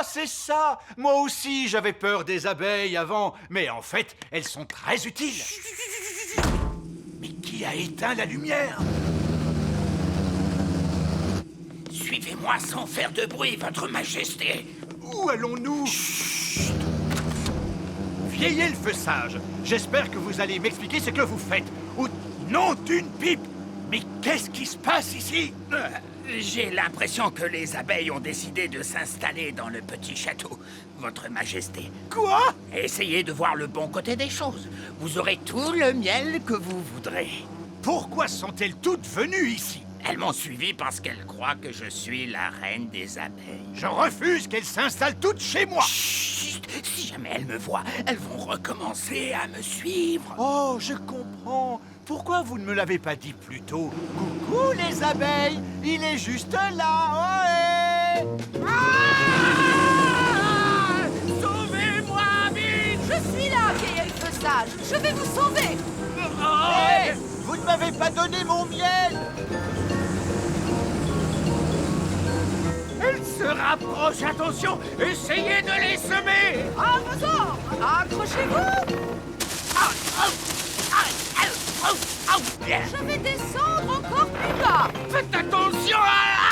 c'est ça! Moi aussi, j'avais peur des abeilles avant, mais en fait, elles sont très utiles. Mais qui a éteint la lumière? Suivez-moi sans faire de bruit, votre majesté. Où allons-nous? Vieil elfe sage, j'espère que vous allez m'expliquer ce que vous faites. Ou nom d'une pipe! Mais qu'est-ce qui se passe ici? J'ai l'impression que les abeilles ont décidé de s'installer dans le petit château, votre majesté. Quoi? Essayez de voir le bon côté des choses. Vous aurez tout le miel que vous voudrez. Pourquoi sont-elles toutes venues ici? Elles m'ont suivi parce qu'elles croient que je suis la reine des abeilles. Je refuse qu'elles s'installent toutes chez moi! Chut! Si jamais elles me voient, elles vont recommencer à me suivre. Oh, je comprends. Pourquoi vous ne me l'avez pas dit plus tôt? Coucou les abeilles, il est juste là. Ohé! Sauvez-moi, vite! Je suis là, vieil elfe sage. Je vais vous sauver. Hé! Vous ne m'avez pas donné mon miel! Elles se rapprochent, attention! Essayez de les semer! À vos ordres. Accrochez-vous. Je vais descendre encore plus bas. Faites attention à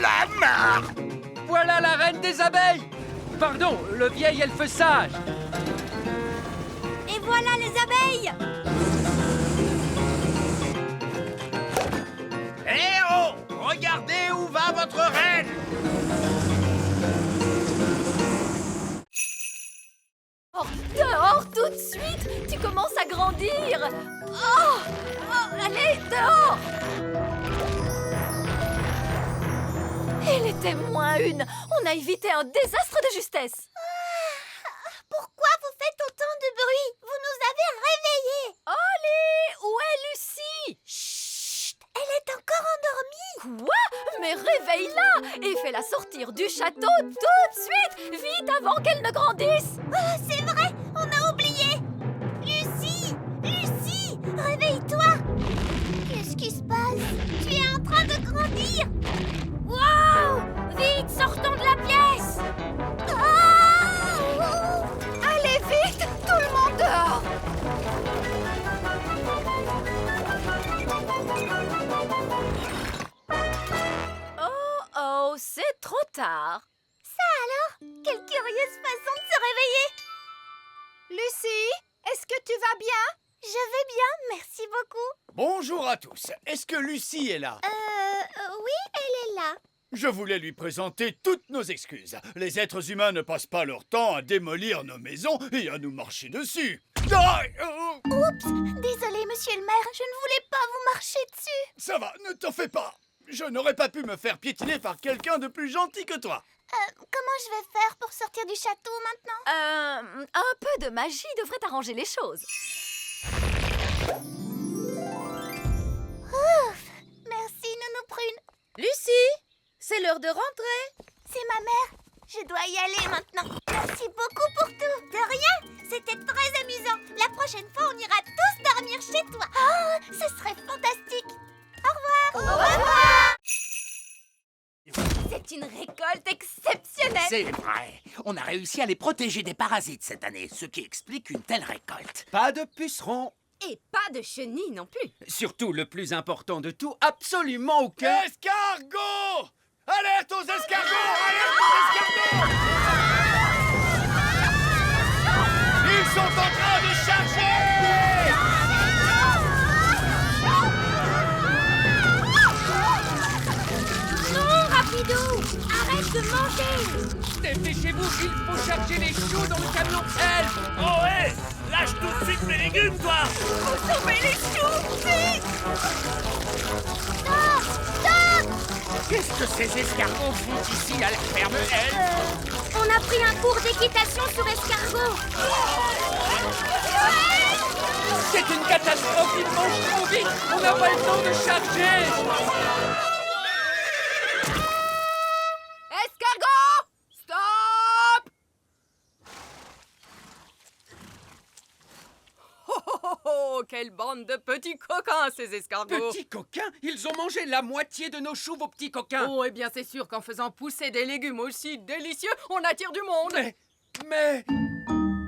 la marre! Voilà la reine des abeilles! Pardon, le vieil elfe sage! Et voilà les abeilles! Eh oh! Regardez où va votre reine! Dehors tout de suite. Tu commences à grandir. Oh, allez, dehors. Il était moins une. On a évité un désastre de justesse. Pourquoi vous faites autant de bruit? Vous nous avez réveillés! Allez, où est Lucie? Chut! Elle est encore endormie! Quoi? Mais réveille-la et fais-la sortir du château tout de suite, vite avant qu'elle ne grandisse. Oh, c'est vrai! On a oublié! Lucie! Lucie! Réveille-toi! Qu'est-ce qui se passe? Tu es en train de grandir! Wow! Vite, sortons de la pièce! Allez vite, tout le monde dehors. Oh, c'est trop tard. Ça alors? Quelle curieuse façon de se réveiller! Lucie, est-ce que tu vas bien? Je vais bien, merci beaucoup. Bonjour à tous. Est-ce que Lucie est là? Oui, elle est là. Je voulais lui présenter toutes nos excuses. Les êtres humains ne passent pas leur temps à démolir nos maisons et à nous marcher dessus. Ah, Oups! Désolé, monsieur le maire, je ne voulais pas vous marcher dessus. ça va, ne t'en fais pas. Je n'aurais pas pu me faire piétiner par quelqu'un de plus gentil que toi. Comment je vais faire pour sortir du château maintenant? Un peu de magie devrait arranger les choses. Ouf! Merci, Nounou Prune. Lucie, c'est l'heure de rentrer. C'est ma mère. Je dois y aller maintenant. Merci beaucoup pour tout. De rien. C'était très amusant. La prochaine fois, on ira tous dormir chez toi. Oh, ce serait fantastique. Au revoir. Au revoir. C'est une récolte exceptionnelle. C'est vrai. On a réussi à les protéger des parasites cette année, ce qui explique une telle récolte. Pas de pucerons. Et pas de chenilles non plus. Surtout le plus important de tout, absolument aucun. Escargot! Alerte aux escargots! Alerte aux escargots! Ils sont en train de charger! Non, Rapidou. Arrête de manger. Dépêchez-vous, il faut charger les choux dans le camion elfe. Oh hé! Lâche tout de suite mes légumes, toi! Faut sauver les choux, vite. Stop. Stop. Qu'est-ce que ces escargots font ici à la ferme elfe? On a pris un cours d'équitation sur escargot. C'est une catastrophe, ils mangent trop vite. On n'a pas le temps de charger. Escargot, stop. Oh, quelle bande de petits coquins, ces escargots! Petits coquins? Ils ont mangé la moitié de nos choux, vos petits coquins! Oh, eh bien, c'est sûr qu'en faisant pousser des légumes aussi délicieux, on attire du monde! Mais...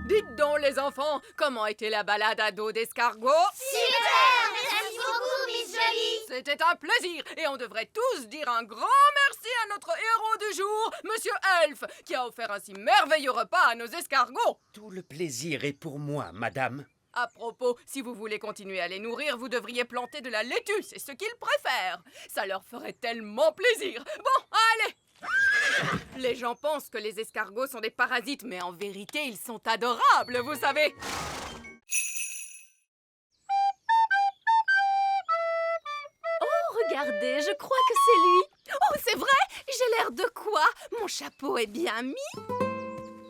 Dites donc, les enfants, comment était la balade à dos d'escargot? Super! Merci beaucoup, Miss Jolie! C'était un plaisir, et on devrait tous dire un grand merci à notre héros du jour, Monsieur Elf, qui a offert un si merveilleux repas à nos escargots. Tout le plaisir est pour moi, madame. À propos, si vous voulez continuer à les nourrir, vous devriez planter de la laitue, c'est ce qu'ils préfèrent. Ça leur ferait tellement plaisir. Bon, allez! Les gens pensent que les escargots sont des parasites, mais en vérité, ils sont adorables, vous savez. Oh, regardez, je crois que c'est lui. Oh, c'est vrai? J'ai l'air de quoi? Mon chapeau est bien mis.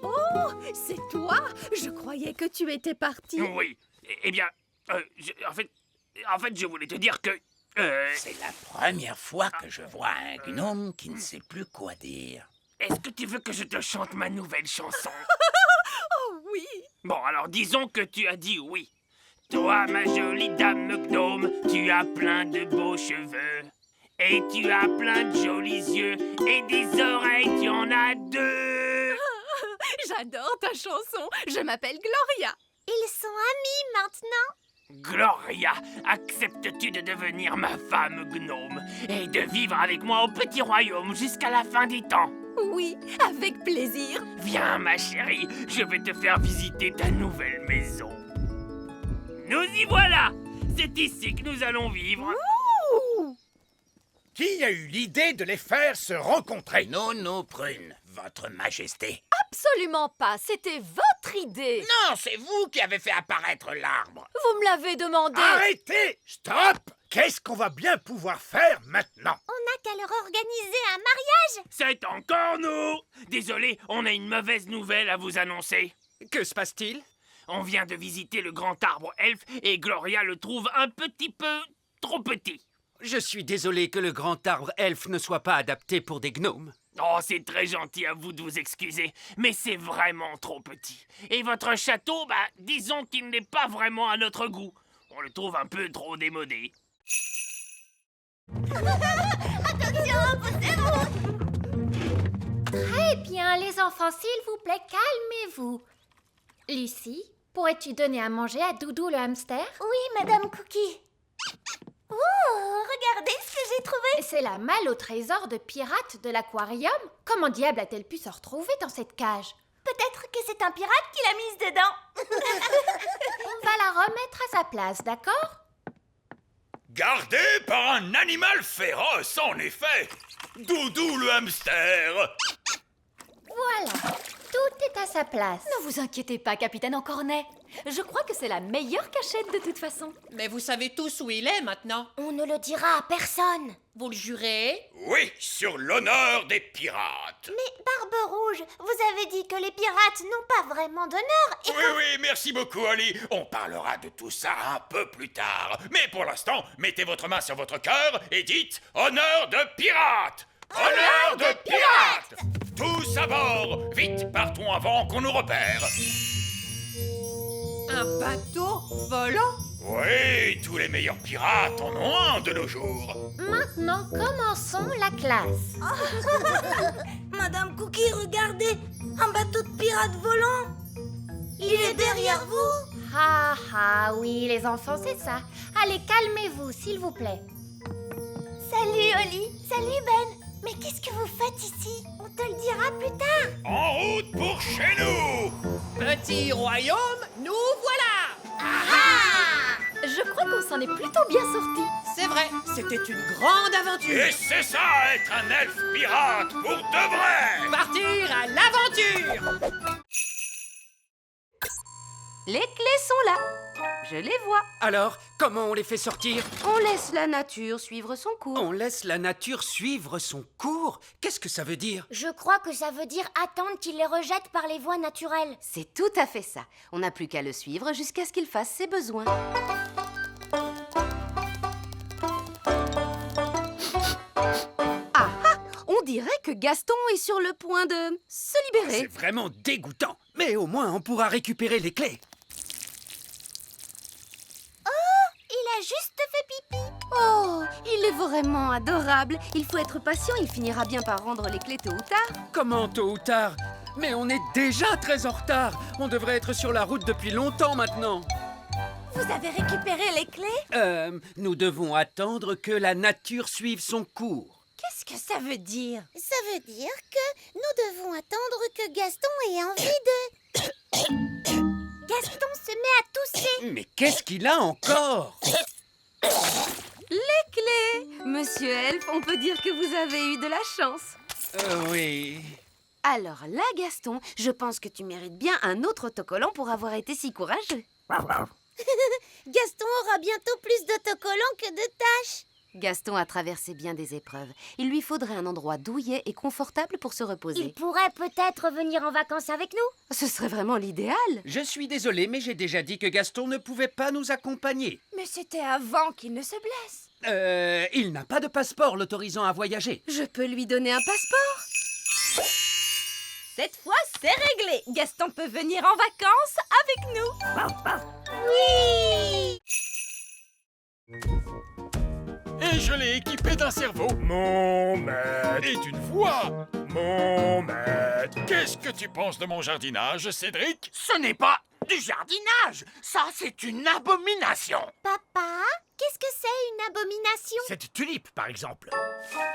Oh, c'est toi? Je croyais que tu étais parti. Oui. Eh bien, en fait, je voulais te dire que... C'est la première fois que je vois un gnome qui ne sait plus quoi dire. Est-ce que tu veux que je te chante ma nouvelle chanson? Oh oui. Bon, alors disons que tu as dit oui. Toi, ma jolie dame gnome, tu as plein de beaux cheveux. Et tu as plein de jolis yeux. Et des oreilles, tu en as deux. J'adore ta chanson. Je m'appelle Gloria. Ils sont amis maintenant. Gloria, acceptes-tu de devenir ma femme gnome et de vivre avec moi au petit royaume jusqu'à la fin des temps? Oui, avec plaisir. Viens, ma chérie, je vais te faire visiter ta nouvelle maison. Nous y voilà! C'est ici que nous allons vivre. Qui a eu l'idée de les faire se rencontrer? Non, Prune, votre majesté. Absolument pas. C'était votre idée. Non, c'est vous qui avez fait apparaître l'arbre. Vous me l'avez demandé. Arrêtez! Stop! Qu'est-ce qu'on va bien pouvoir faire maintenant? On n'a qu'à leur organiser un mariage. C'est encore nous! Désolé, on a une mauvaise nouvelle à vous annoncer. Que se passe-t-il? On vient de visiter le grand arbre elfe et Gloria le trouve un petit peu trop petit. Je suis désolé que le grand arbre elfe ne soit pas adapté pour des gnomes. Oh, c'est très gentil à vous de vous excuser, mais c'est vraiment trop petit. Et votre château, disons qu'il n'est pas vraiment à notre goût. On le trouve un peu trop démodé. Attention, poussez-vous! Très bien, les enfants, s'il vous plaît, calmez-vous. Lucie, pourrais-tu donner à manger à Doudou le hamster? Oui, Madame Cookie. Oh, regardez ce que j'ai trouvé. C'est la malle au trésor de pirate de l'aquarium. Comment diable a-t-elle pu se retrouver dans cette cage? Peut-être que c'est un pirate qui l'a mise dedans. On va la remettre à sa place, d'accord? Gardé par un animal féroce, en effet. Doudou le hamster. Voilà, tout est à sa place. Ne vous inquiétez pas, capitaine Encornet. Je crois que c'est la meilleure cachette de toute façon. Mais vous savez tous où il est maintenant. On ne le dira à personne. Vous le jurez? Oui, sur l'honneur des pirates. Mais Barbe Rouge, vous avez dit que les pirates n'ont pas vraiment d'honneur et Oui, merci beaucoup, Holly. On parlera de tout ça un peu plus tard. Mais pour l'instant, mettez votre main sur votre cœur et dites « Honneur de pirate !» Honneur de pirate! Tous à bord! Vite, partons avant qu'on nous repère. Un bateau volant? Oui, tous les meilleurs pirates en ont un de nos jours. Maintenant, commençons la classe. Madame Cookie, regardez, un bateau de pirates volant. Il est derrière vous. Ah, oui, les enfants, c'est ça. Allez, calmez-vous, s'il vous plaît. Salut Holly, salut Ben. Mais qu'est-ce que vous faites ici? On te le dira plus tard. En route pour chez nous! Petit royaume, nous voilà! Je crois qu'on s'en est plutôt bien sorti. C'est vrai, c'était une grande aventure. Et c'est ça, être un elfe pirate pour de vrai! Partir à l'aventure! Les clés sont là. Je les vois. Alors, comment on les fait sortir? On laisse la nature suivre son cours. On laisse la nature suivre son cours? Qu'est-ce que ça veut dire? Je crois que ça veut dire attendre qu'il les rejette par les voies naturelles. C'est tout à fait ça. On n'a plus qu'à le suivre jusqu'à ce qu'il fasse ses besoins. Ah ah! On dirait que Gaston est sur le point de se libérer. C'est vraiment dégoûtant. Mais au moins, on pourra récupérer les clés. a juste fait pipi. Oh, il est vraiment adorable. Il faut être patient, il finira bien par rendre les clés tôt ou tard. Comment tôt ou tard? Mais on est déjà très en retard. On devrait être sur la route depuis longtemps maintenant. Vous avez récupéré les clés? Nous devons attendre que la nature suive son cours. Qu'est-ce que ça veut dire? Ça veut dire que nous devons attendre que Gaston ait envie de... Gaston se met à tousser. Mais qu'est-ce qu'il a encore? Les clés! Monsieur Elf, on peut dire que vous avez eu de la chance. Oui. Alors là, Gaston, je pense que tu mérites bien un autre autocollant pour avoir été si courageux. Gaston aura bientôt plus d'autocollants que de tâches. Gaston a traversé bien des épreuves. Il lui faudrait un endroit douillet et confortable pour se reposer. Il pourrait peut-être venir en vacances avec nous. Ce serait vraiment l'idéal. Je suis désolé, mais j'ai déjà dit que Gaston ne pouvait pas nous accompagner. Mais c'était avant qu'il ne se blesse. Il n'a pas de passeport l'autorisant à voyager. Je peux lui donner un passeport. Cette fois, c'est réglé. Gaston peut venir en vacances avec nous. Oui! Et je l'ai équipé d'un cerveau. Mon maître. Et d'une voix. Mon maître. Qu'est-ce que tu penses de mon jardinage, Cédric? Ce n'est pas du jardinage. Ça, c'est une abomination. Papa, qu'est-ce que c'est une abomination? Cette tulipe, par exemple.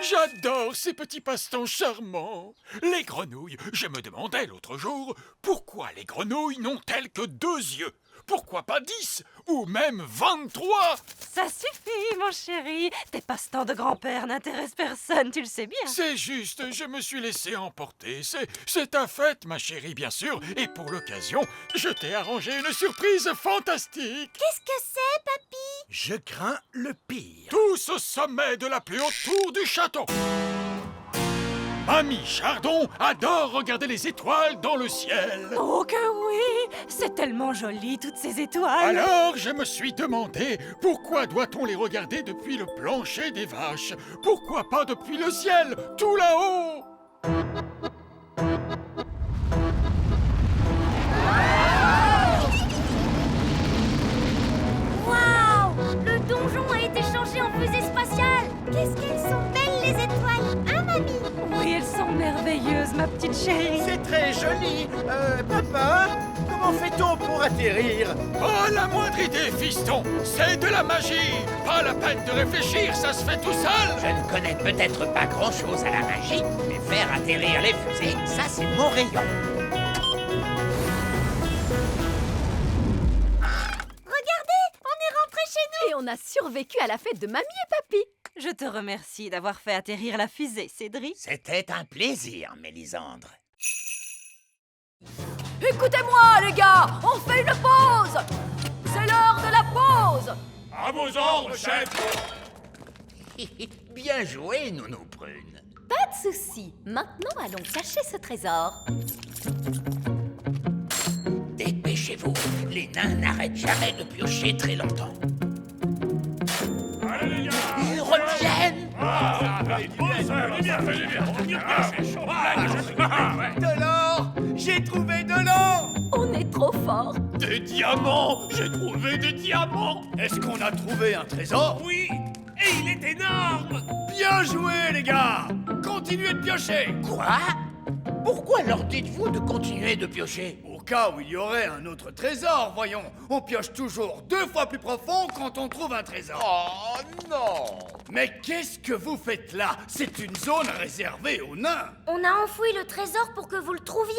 J'adore ces petits passe-temps charmants. Les grenouilles. Je me demandais l'autre jour, pourquoi les grenouilles n'ont-elles que 2 yeux? Pourquoi pas 10 ou même 23? Ça suffit, mon chéri. Tes passe-temps de grand-père n'intéressent personne, tu le sais bien. C'est juste, je me suis laissé emporter. C'est ta fête, ma chérie, bien sûr. Et pour l'occasion, je t'ai arrangé une surprise fantastique. Qu'est-ce que c'est, papy? Je crains le pire. Tous au sommet de la plus haute tour du château. Mamie Chardon adore regarder les étoiles dans le ciel. Oh que oui! C'est tellement joli, toutes ces étoiles. Alors, je me suis demandé, pourquoi doit-on les regarder depuis le plancher des vaches? Pourquoi pas depuis le ciel, tout là-haut? Waouh! Le donjon a été changé en fusée spatiale. Qu'est-ce qu'elles sont belles, les étoiles, hein, mamie? Oui, elles sont merveilleuses, ma petite chérie. C'est très joli. Papa, comment fait-on pour atterrir? Pas la moindre idée, fiston. C'est de la magie. Pas la peine de réfléchir, ça se fait tout seul. Je ne connais peut-être pas grand-chose à la magie, mais faire atterrir les fusées, ça, c'est mon rayon. Regardez, on est rentré chez nous. Et on a survécu à la fête de mamie et papy. Je te remercie d'avoir fait atterrir la fusée, Cédric. C'était un plaisir, Mélisandre. Écoutez-moi, les gars, on fait une pause. C'est l'heure de la pause. À vos ordres, chef. Bien joué, Nounou Prune. Pas de souci. Maintenant, allons chercher ce trésor. Dépêchez-vous, les nains n'arrêtent jamais de piocher très longtemps. Allez, les gars. Ils reviennent. De l'or! J'ai trouvé de l'or! On est trop fort. Des diamants. J'ai trouvé des diamants. Est-ce qu'on a trouvé un trésor? Oui, et il est énorme. Bien joué, les gars! Continuez de piocher! Quoi? Pourquoi leur dites-vous de continuer de piocher? Au cas où il y aurait un autre trésor, voyons. On pioche toujours 2 fois plus profond quand on trouve un trésor. Oh non. Mais qu'est-ce que vous faites là? C'est une zone réservée aux nains. On a enfoui le trésor pour que vous le trouviez.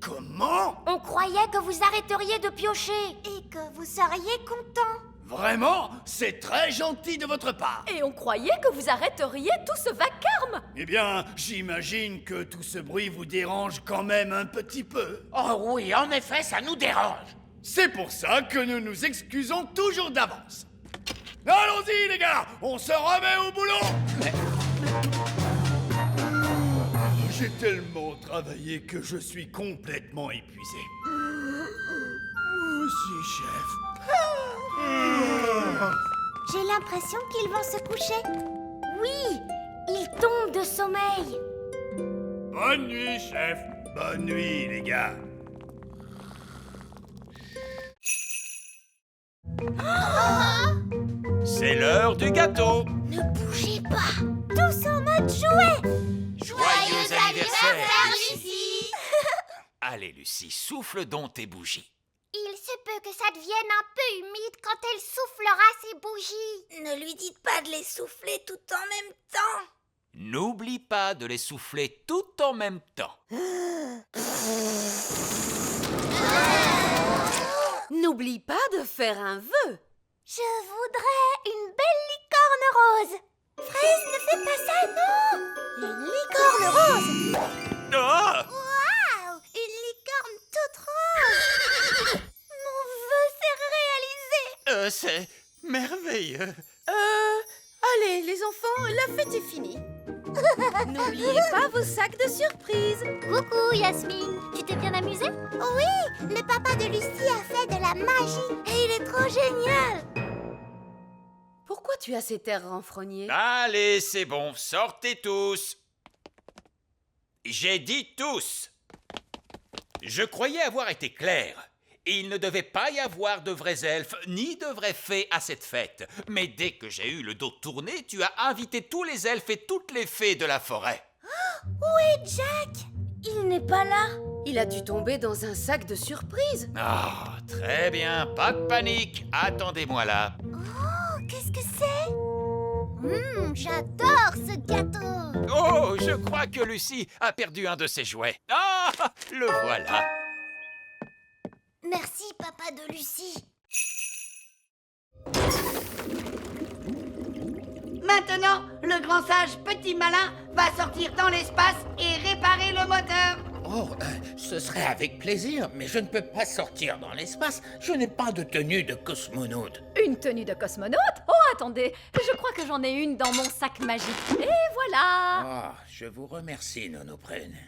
Comment? On croyait que vous arrêteriez de piocher. Et que vous seriez content. Vraiment? C'est très gentil de votre part. Et on croyait que vous arrêteriez tout ce vacarme. Eh bien, j'imagine que tout ce bruit vous dérange quand même un petit peu. Oh oui, en effet, ça nous dérange. C'est pour ça que nous nous excusons toujours d'avance. Allons-y, les gars! On se remet au boulot! J'ai tellement travaillé que je suis complètement épuisé. Moi aussi, chef. J'ai l'impression qu'ils vont se coucher. Oui, ils tombent de sommeil. Bonne nuit, chef. Bonne nuit, les gars. C'est l'heure du gâteau. Ne bougez pas. Tous en mode jouet. Joyeux anniversaire, Lucie. Allez, Lucie, souffle donc tes bougies. Il se peut que ça devienne un peu humide quand elle soufflera ses bougies. Ne lui dites pas de les souffler tout en même temps. N'oublie pas de les souffler tout en même temps. N'oublie pas de faire un vœu. Je voudrais une belle licorne rose. Fraise, ne fais pas ça, non. Une licorne rose. Ah! Waouh, une licorne toute rose. Mon vœu s'est réalisé. C'est merveilleux. Allez, les enfants, la fête est finie. N'oubliez pas vos sacs de surprise. Coucou Yasmine, tu t'es bien amusée? Oui, le papa de Lucie a fait de la magie et il est trop génial. Pourquoi tu as cet air renfrogné? Allez, c'est bon, sortez tous. J'ai dit tous. Je croyais avoir été clair. Il ne devait pas y avoir de vrais elfes ni de vraies fées à cette fête. Mais dès que j'ai eu le dos tourné, tu as invité tous les elfes et toutes les fées de la forêt. Où est Jack? Il n'est pas là. Il a dû tomber dans un sac de surprise. Ah, très bien, pas de panique. Attendez-moi là. Oh, qu'est-ce que c'est? J'adore ce gâteau. Oh, je crois que Lucie a perdu un de ses jouets. Ah, le voilà. Merci, papa de Lucie. Maintenant, le grand sage petit malin va sortir dans l'espace et réparer le moteur. Oh, ce serait avec plaisir, mais je ne peux pas sortir dans l'espace. Je n'ai pas de tenue de cosmonaute. Une tenue de cosmonaute? Oh, attendez, je crois que j'en ai une dans mon sac magique. Et voilà! Oh, je vous remercie, Nonoprène.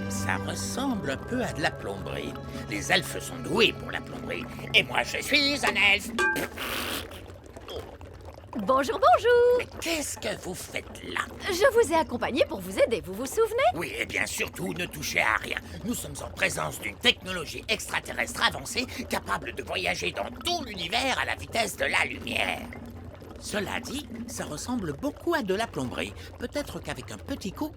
Ça ressemble un peu à de la plomberie. Les elfes sont doués pour la plomberie. Et moi, je suis un elfe. Bonjour, bonjour! Mais qu'est-ce que vous faites là? Je vous ai accompagné pour vous aider, vous vous souvenez? Oui, et bien surtout, ne touchez à rien. Nous sommes en présence d'une technologie extraterrestre avancée capable de voyager dans tout l'univers à la vitesse de la lumière. Cela dit, ça ressemble beaucoup à de la plomberie. Peut-être qu'avec un petit coup...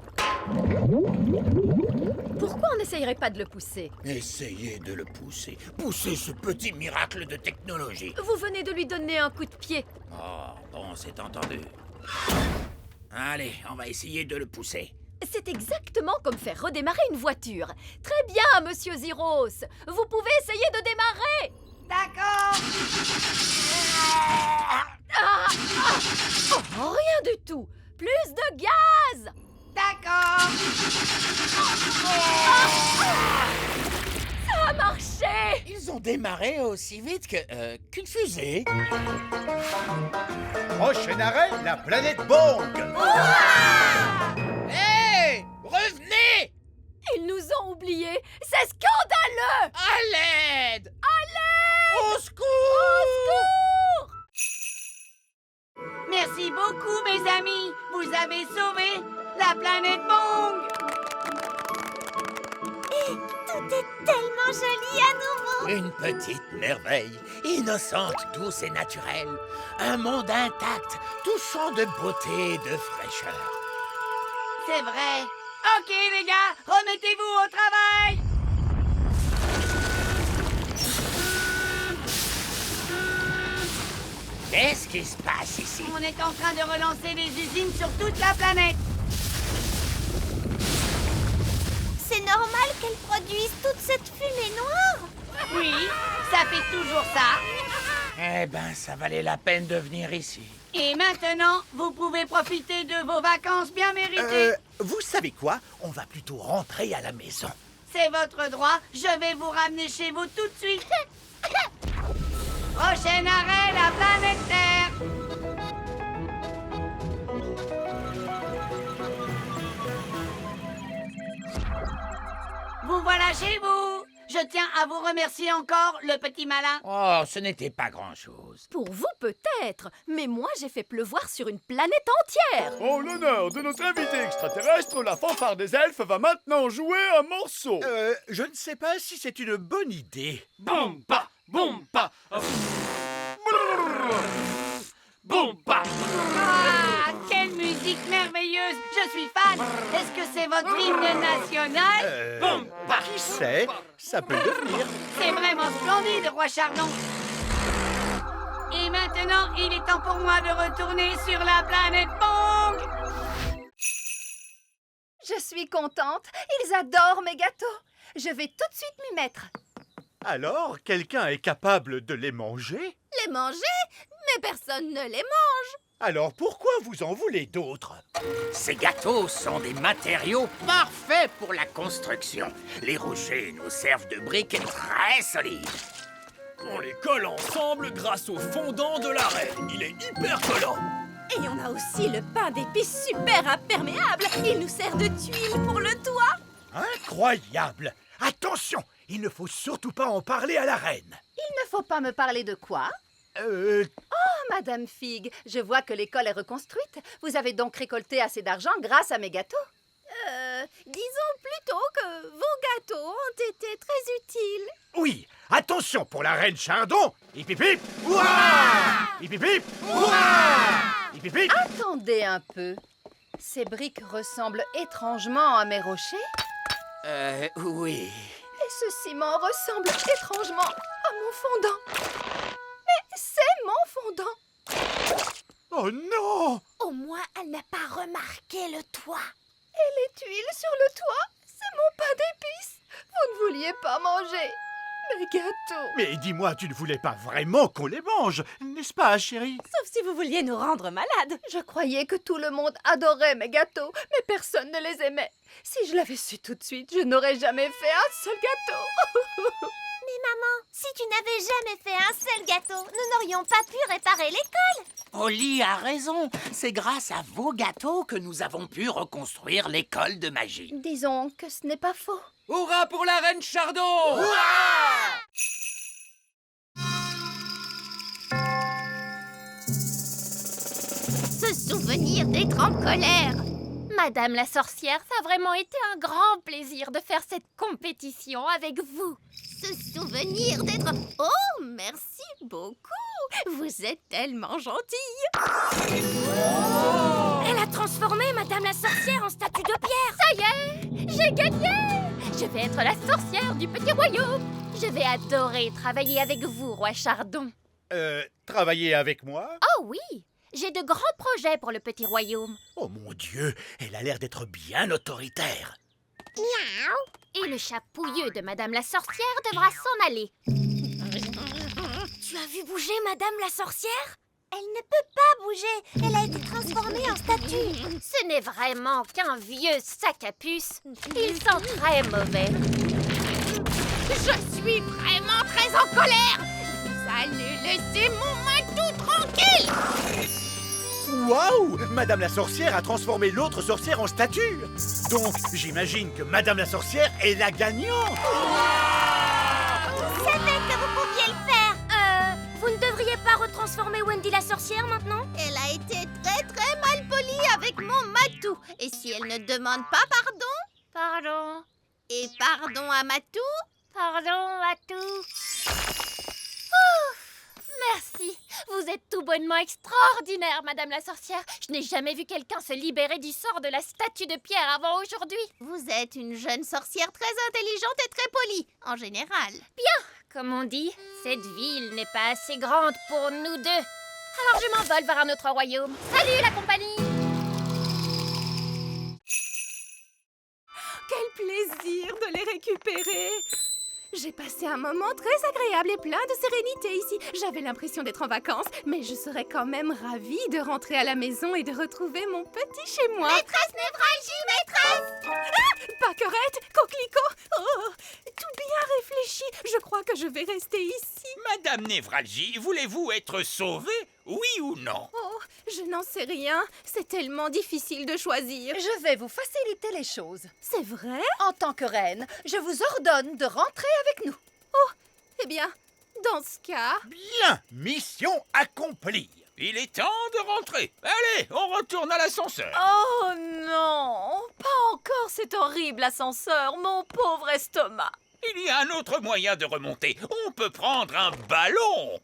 Pourquoi on n'essayerait pas de le pousser? Essayez de le pousser. Poussez ce petit miracle de technologie. Vous venez de lui donner un coup de pied. Oh, bon, c'est entendu. Allez, on va essayer de le pousser. C'est exactement comme faire redémarrer une voiture. Très bien, monsieur Zyros. Vous pouvez essayer de démarrer. D'accord. Oh, rien du tout. Plus de gaz. D'accord. Ça a marché. Ils ont démarré aussi vite qu'une fusée. Prochain arrêt, la planète Bong. Hé! Revenez! Ils nous ont oubliés. C'est scandaleux. À l'aide! Allez! Au secours! Au secours! Merci beaucoup, mes amis. Vous avez sauvé la planète Bong. Et tout est tellement joli à nouveau. Une petite merveille, innocente, douce et naturelle. Un monde intact, touchant de beauté et de fraîcheur. C'est vrai. Ok, les gars, remettez-vous au travail. Qu'est-ce qui se passe ici? On est en train de relancer les usines sur toute la planète. C'est normal qu'elle produise toute cette fumée noire. Oui, ça fait toujours ça. Eh ben, ça valait la peine de venir ici. Et maintenant, vous pouvez profiter de vos vacances bien méritées. Vous savez quoi? On va plutôt rentrer à la maison. C'est votre droit. Je vais vous ramener chez vous tout de suite. Prochain arrêt, la planète Terre. Vous voilà chez vous. Je tiens à vous remercier encore, le petit malin. Oh, ce n'était pas grand-chose. Pour vous peut-être, mais moi j'ai fait pleuvoir sur une planète entière. En l'honneur de notre invité extraterrestre, la fanfare des elfes va maintenant jouer un morceau. Je ne sais pas si c'est une bonne idée. Bomba, bomba, bomba. Ah, quelle musique merveilleuse. Je suis fan. Est-ce que c'est votre hymne national? Bomba. Qui sait? Ça peut devenir. C'est vraiment splendide, Roi Chardon. Et maintenant, il est temps pour moi de retourner sur la planète Pong. Je suis contente. Ils adorent mes gâteaux. Je vais tout de suite m'y mettre. Alors, quelqu'un est capable de les manger? Les manger? Mais personne ne les mange. Alors pourquoi vous en voulez d'autres? Ces gâteaux sont des matériaux parfaits pour la construction. Les rochers nous servent de briques très solides. On les colle ensemble grâce au fondant de la reine. Il est hyper collant. Et on a aussi le pain d'épices super imperméable. Il nous sert de tuile pour le toit. Incroyable! Attention! Il ne faut surtout pas en parler à la reine. Il ne faut pas me parler de quoi? Oh, Madame Fig, je vois que l'école est reconstruite. Vous avez donc récolté assez d'argent grâce à mes gâteaux? Disons plutôt que vos gâteaux ont été très utiles. Oui, attention pour la reine Chardon. Hip hip hip! Ouah! Hip hip hip! Ouah! Hip hip hip! Attendez un peu. Ces briques ressemblent étrangement à mes rochers. Oui. Et ce ciment ressemble étrangement à mon fondant. Mais c'est mon fondant. Oh non! Au moins, elle n'a pas remarqué le toit. Et les tuiles sur le toit, c'est mon pain d'épices. Vous ne vouliez pas manger mes gâteaux. Mais dis-moi, tu ne voulais pas vraiment qu'on les mange, n'est-ce pas, chérie? Sauf si vous vouliez nous rendre malades. Je croyais que tout le monde adorait mes gâteaux, mais personne ne les aimait. Si je l'avais su tout de suite, je n'aurais jamais fait un seul gâteau. Mais maman, si tu n'avais jamais fait un seul gâteau, nous n'aurions pas pu réparer l'école. Polly a raison. C'est grâce à vos gâteaux que nous avons pu reconstruire l'école de magie. Disons que ce n'est pas faux. Hurrah pour la reine Chardon! Se souvenir d'être en colère. Madame la sorcière, ça a vraiment été un grand plaisir de faire cette compétition avec vous. Se souvenir d'être... Oh, merci beaucoup. Vous êtes tellement gentille. Elle a transformé Madame la sorcière en statue de pierre. Ça y est, j'ai gagné! Je vais être la sorcière du petit royaume. Je vais adorer travailler avec vous, roi Chardon. Travailler avec moi? Oh oui, j'ai de grands projets pour le petit royaume. Oh mon Dieu, elle a l'air d'être bien autoritaire. Miaou! Et le chat pouilleux de Madame la sorcière devra s'en aller. Tu as vu bouger Madame la sorcière? Elle ne peut pas bouger. Elle a été transformée en statue. Ce n'est vraiment qu'un vieux sac à puce. Il sent très mauvais. Je suis vraiment très en colère. Vous allez laisser mon Matou tranquille. Waouh! Madame la sorcière a transformé l'autre sorcière en statue. Donc, j'imagine que Madame la sorcière est la gagnante. Je savais que vous pouviez le faire. Vous ne devriez pas retransformer Wendy la sorcière maintenant? Elle a été très mal polie avec mon Matou. Et si elle ne demande pas pardon? Pardon. Et pardon à Matou? Pardon à tout. Merci. Vous êtes tout bonnement extraordinaire, Madame la sorcière. Je n'ai jamais vu quelqu'un se libérer du sort de la statue de pierre avant aujourd'hui. Vous êtes une jeune sorcière très intelligente et très polie, en général. Bien, comme on dit, cette ville n'est pas assez grande pour nous deux. Alors je m'envole vers un autre royaume. Salut la compagnie! Quel plaisir de les récupérer! J'ai passé un moment très agréable et plein de sérénité ici. J'avais l'impression d'être en vacances, mais je serais quand même ravie de rentrer à la maison et de retrouver mon petit chez-moi. Maîtresse Névralgie, maîtresse! Ah, Pâquerette, coquelicot, oh, tout bien réfléchi. Je crois que je vais rester ici. Madame Névralgie, voulez-vous être sauvée Oui ou non? Oh, je n'en sais rien. C'est tellement difficile de choisir. Je vais vous faciliter les choses. C'est vrai? En tant que reine, je vous ordonne de rentrer avec nous. Oh, eh bien, dans ce cas... Bien, mission accomplie. Il est temps de rentrer. Allez, on retourne à l'ascenseur. Oh non, pas encore cet horrible ascenseur, mon pauvre estomac. Il y a un autre moyen de remonter. On peut prendre un ballon.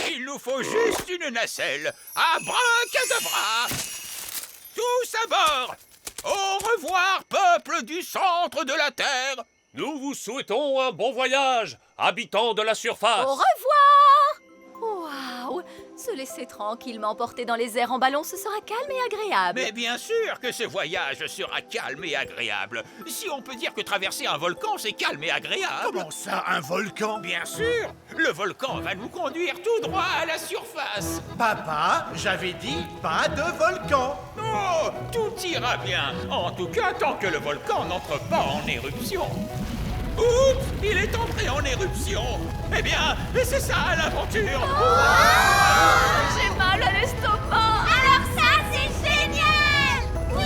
Il nous faut juste une nacelle. Abracadabra! Tous à bord! Au revoir, peuple du centre de la Terre! Nous vous souhaitons un bon voyage, habitants de la surface. Au revoir! Waouh! Se laisser tranquillement porter dans les airs en ballon, ce sera calme et agréable. Mais bien sûr que ce voyage sera calme et agréable. Si on peut dire que traverser un volcan, c'est calme et agréable. Comment ça, un volcan? Bien sûr! Le volcan va nous conduire tout droit à la surface. Papa, j'avais dit pas de volcan. Oh, tout ira bien. En tout cas, tant que le volcan n'entre pas en éruption. Oups, il est entré en éruption. Eh bien, c'est ça l'aventure. J'ai mal à l'estomac. Alors ça, c'est génial! Oui!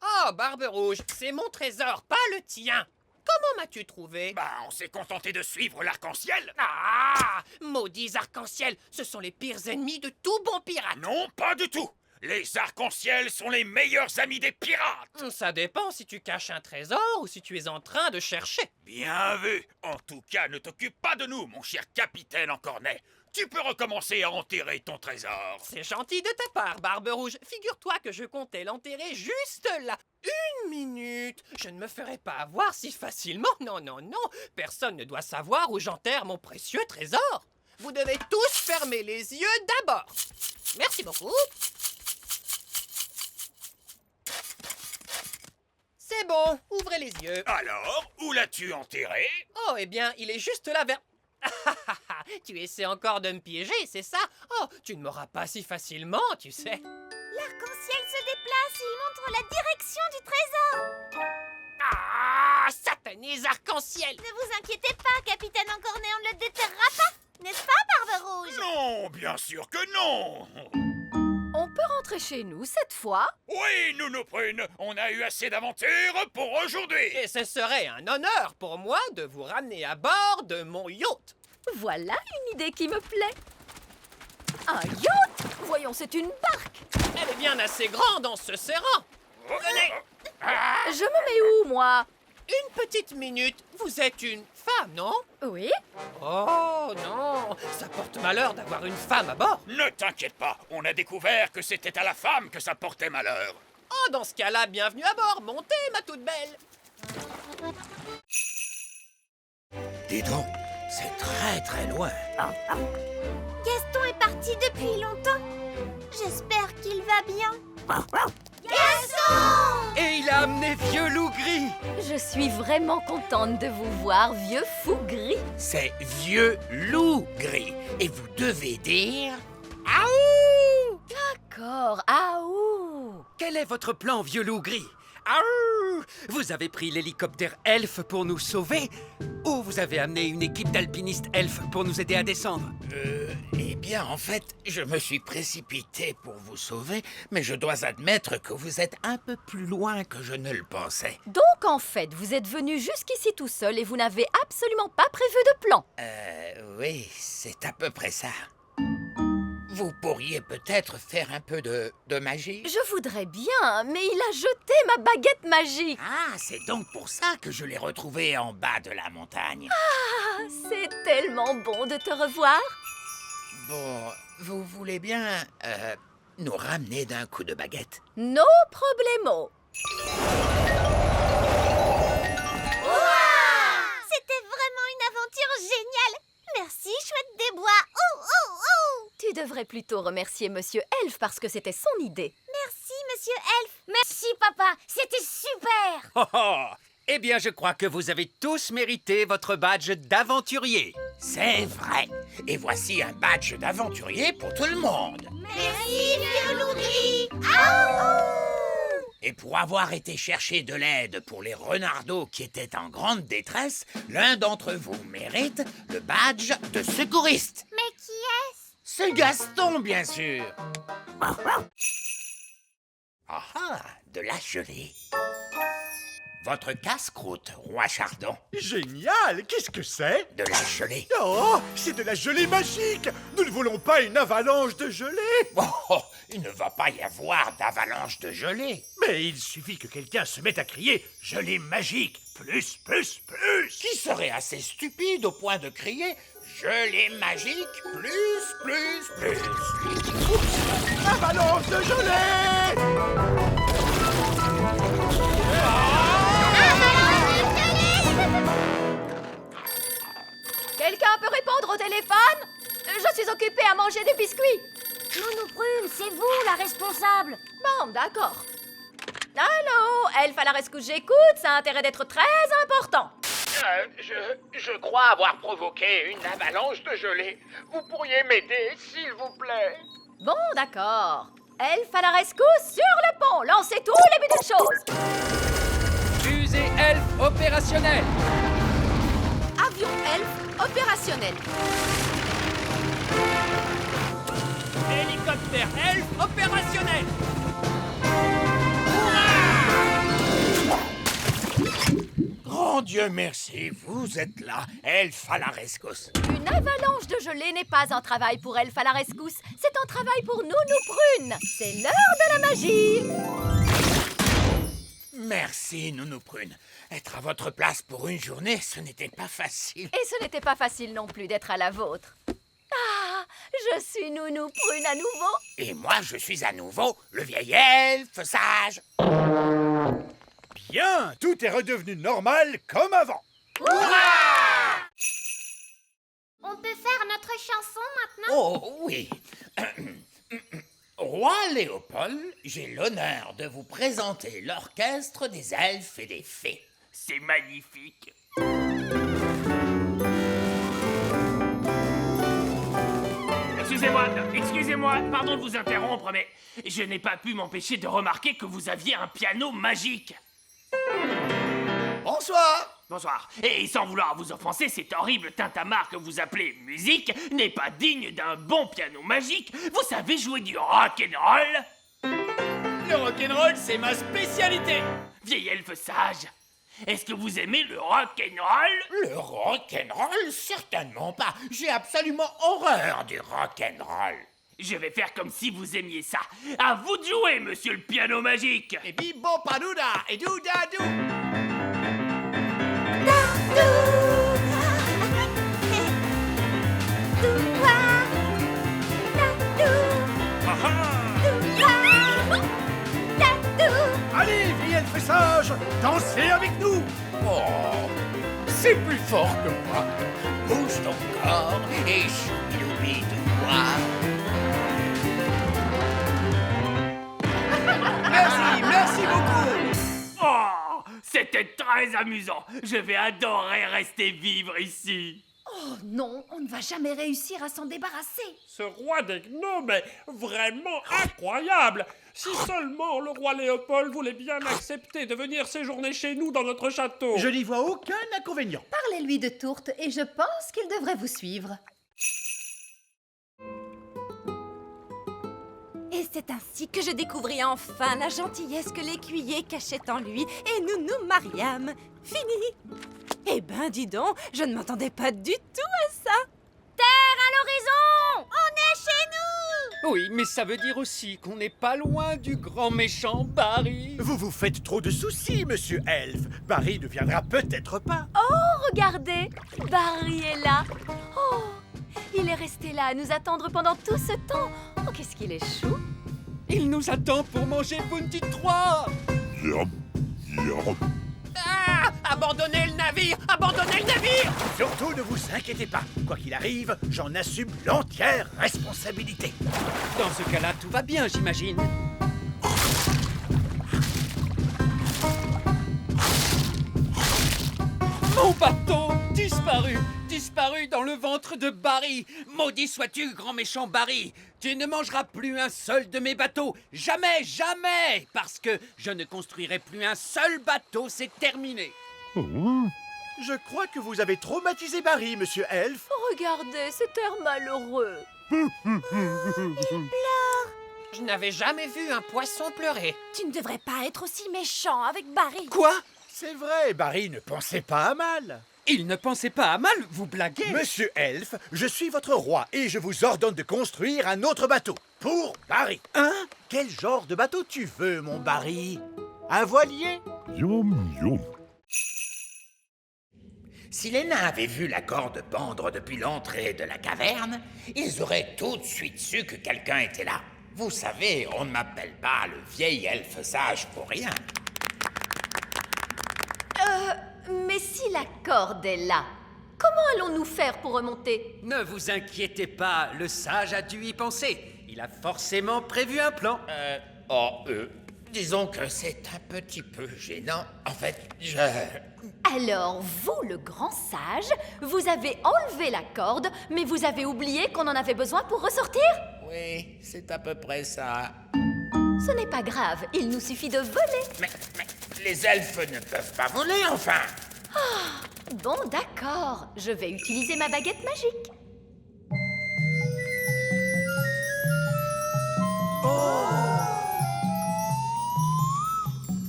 Oh, Barbe Rouge, c'est mon trésor, pas le tien. Comment m'as-tu trouvé? Bah, on s'est contenté de suivre l'arc-en-ciel. Ah! Maudits arcs-en-ciel, ce sont les pires ennemis de tout bon pirate. Non, pas du tout. Les arcs-en-ciel sont les meilleurs amis des pirates. Ça dépend si tu caches un trésor ou si tu es en train de chercher. Bien vu. En tout cas, ne t'occupe pas de nous, mon cher capitaine en cornet. Tu peux recommencer à enterrer ton trésor. C'est gentil de ta part, Barbe Rouge. Figure-toi que je comptais l'enterrer juste là. 1 minute. Je ne me ferai pas avoir si facilement. Non, non, non. Personne ne doit savoir où j'enterre mon précieux trésor. Vous devez tous fermer les yeux d'abord. Merci beaucoup. C'est bon, ouvrez les yeux. Alors, où l'as-tu enterré? Oh, eh bien, il est juste là vers... Tu essaies encore de me piéger, c'est ça? Oh, tu ne m'auras pas si facilement, tu sais. L'arc-en-ciel se déplace, il montre la direction du trésor. Ah, satanés arc-en-ciel! Ne vous inquiétez pas, capitaine Encornet, on ne le déterrera pas. N'est-ce pas, Barbe Rouge? Non, bien sûr que non. On peut rentrer chez nous cette fois? Oui, Nounou Prune, on a eu assez d'aventures pour aujourd'hui. Et ce serait un honneur pour moi de vous ramener à bord de mon yacht. Voilà une idée qui me plaît. Un yacht? Voyons, c'est une barque. Elle est bien assez grande en se serrant. Venez. Je me mets où, moi? Une petite minute. Vous êtes une femme, non? Oui. Oh non, ça porte malheur d'avoir une femme à bord. Ne t'inquiète pas, on a découvert que c'était à la femme que ça portait malheur. Oh, dans ce cas-là, bienvenue à bord. Montez, ma toute belle. Dis donc, c'est très très loin. Gaston est parti depuis longtemps. J'espère qu'il va bien. Gaston! Et il a amené Vieux Loup Gris. Je suis vraiment contente de vous voir, vieux fou gris. C'est Vieux Loup Gris. Et vous devez dire... Aouh! D'accord, aouh! Quel est votre plan, Vieux Loup Gris? Aouh! Vous avez pris l'hélicoptère elfe pour nous sauver? Ou vous avez amené une équipe d'alpinistes elfes pour nous aider à descendre? Eh bien, en fait, je me suis précipité pour vous sauver, mais je dois admettre que vous êtes un peu plus loin que je ne le pensais. Donc, en fait, vous êtes venu jusqu'ici tout seul et vous n'avez absolument pas prévu de plan. Oui, c'est à peu près ça. Vous pourriez peut-être faire un peu de magie? Je voudrais bien, mais il a jeté ma baguette magique. Ah, c'est donc pour ça que je l'ai retrouvé en bas de la montagne. Ah, c'est tellement bon de te revoir. Bon, vous voulez bien nous ramener d'un coup de baguette? No problemo. C'était vraiment une aventure géniale. Merci, chouette des bois. Oh, oh, oh! Tu devrais plutôt remercier Monsieur Elfe parce que c'était son idée. Merci, Monsieur Elfe. Merci, papa. C'était super. Oh oh! Eh bien, je crois que vous avez tous mérité votre badge d'aventurier. C'est vrai. Et voici un badge d'aventurier pour tout le monde. Merci, Vieux Loup Gris. Et pour avoir été chercher de l'aide pour les renardeaux qui étaient en grande détresse, l'un d'entre vous mérite le badge de secouriste. Mais qui est-ce? C'est Gaston, bien sûr. Ah ah, de la gelée. Votre casse-croûte, roi Chardon. Génial! Qu'est-ce que c'est? De la gelée. Oh, c'est de la gelée magique! Nous ne voulons pas une avalanche de gelée! Oh, il ne va pas y avoir d'avalanche de gelée. Mais il suffit que quelqu'un se mette à crier « gelée magique! Plus, plus, plus !» Qui serait assez stupide au point de crier « gelée magique! Plus, plus, plus !» Avalanche de gelée! Quelqu'un peut répondre au téléphone? Je suis occupée à manger des biscuits. Nounou Prune, c'est vous la responsable. Bon, d'accord. Allô, Elfe à la rescousse, j'écoute, ça a intérêt d'être très important. Je crois avoir provoqué une avalanche de gelée. Vous pourriez m'aider, s'il vous plaît? Bon, d'accord. Elfe à la rescousse sur le pont, lancez tous les buts de choses. Fusée Elfe opérationnelle. Avion Elfe opérationnel. Hélicoptère Elfe opérationnel. Grand Dieu merci, vous êtes là, Elfe à la rescousse. Une avalanche de gelée n'est pas un travail pour Elfe à la rescousse, c'est un travail pour Nounou Prune. C'est l'heure de la magie. Merci, Nounou Prune. Être à votre place pour une journée, ce n'était pas facile. Et ce n'était pas facile non plus d'être à la vôtre. Ah, je suis Nounou Prune à nouveau. Et moi, je suis à nouveau le vieil elfe sage. Bien, tout est redevenu normal comme avant. On peut faire notre chanson maintenant? Oh oui. Roi Léopold, j'ai l'honneur de vous présenter l'orchestre des elfes et des fées. C'est magnifique. Excusez-moi, pardon de vous interrompre, mais je n'ai pas pu m'empêcher de remarquer que vous aviez un piano magique. Bonsoir. Bonsoir. Et sans vouloir vous offenser, cet horrible tintamarre que vous appelez musique n'est pas digne d'un bon piano magique. Vous savez jouer du rock'n'roll? Le rock'n'roll, c'est ma spécialité. Vieil elfe sage, est-ce que vous aimez le rock'n'roll? Le rock'n'roll? Certainement pas. J'ai absolument horreur du rock'n'roll. Je vais faire comme si vous aimiez ça. À vous de jouer, monsieur le piano magique. Et bibo padouda et doudadou. Allez, vieille elfe sage, dansez avec nous. Oh, c'est plus fort que moi. Bouge ton corps et choubidoubidou-moi. Merci beaucoup. Oh, c'était très amusant. Je vais adorer rester vivre ici. Oh non, on ne va jamais réussir à s'en débarrasser. Ce roi des gnomes est vraiment incroyable. Si seulement le roi Léopold voulait bien accepter de venir séjourner chez nous dans notre château. Je n'y vois aucun inconvénient. Parlez-lui de Tourte et je pense qu'il devrait vous suivre. Et c'est ainsi que je découvris enfin la gentillesse que l'écuyer cachait en lui et Nounou Mariam. Fini. Eh ben, dis donc, je ne m'attendais pas du tout à ça. Terre à l'horizon! On est chez nous! Oui, mais ça veut dire aussi qu'on n'est pas loin du grand méchant Barry. Vous vous faites trop de soucis, monsieur Elfe. Barry ne viendra peut-être pas. Oh, regardez, Barry est là. Oh, il est resté là à nous attendre pendant tout ce temps. Oh, qu'est-ce qu'il est chou. Il nous attend pour manger Bounty 3. Ah! Abandonnez le navire! Abandonnez le navire! Surtout ne vous inquiétez pas. Quoi qu'il arrive, j'en assume l'entière responsabilité. Dans ce cas-là, tout va bien, j'imagine. Mon bateau disparu dans le ventre de Barry! Maudit sois-tu, grand méchant Barry! Tu ne mangeras plus un seul de mes bateaux! Jamais, jamais! Parce que je ne construirai plus un seul bateau, c'est terminé! Je crois que vous avez traumatisé Barry, monsieur Elf. Regardez, cet air malheureux. Je n'avais jamais vu un poisson pleurer. Tu ne devrais pas être aussi méchant avec Barry. Quoi? C'est vrai, Barry ne pensait pas à mal. Il ne pensait pas à mal, vous blaguez? Monsieur Elf, je suis votre roi et je vous ordonne de construire un autre bateau. Pour Barry. Hein? Quel genre de bateau tu veux, mon Barry? Un voilier? Si les nains avaient vu la corde pendre depuis l'entrée de la caverne, ils auraient tout de suite su que quelqu'un était là. Vous savez, on ne m'appelle pas le vieil elfe sage pour rien. Mais si la corde est là, comment allons-nous faire pour remonter? Ne vous inquiétez pas, le sage a dû y penser. Il a forcément prévu un plan. Disons que c'est un petit peu gênant. En fait, Alors, vous, le grand sage, vous avez enlevé la corde, mais vous avez oublié qu'on en avait besoin pour ressortir? Oui, c'est à peu près ça. Ce n'est pas grave, il nous suffit de voler. Mais les elfes ne peuvent pas voler, enfin. Bon, d'accord, je vais utiliser ma baguette magique.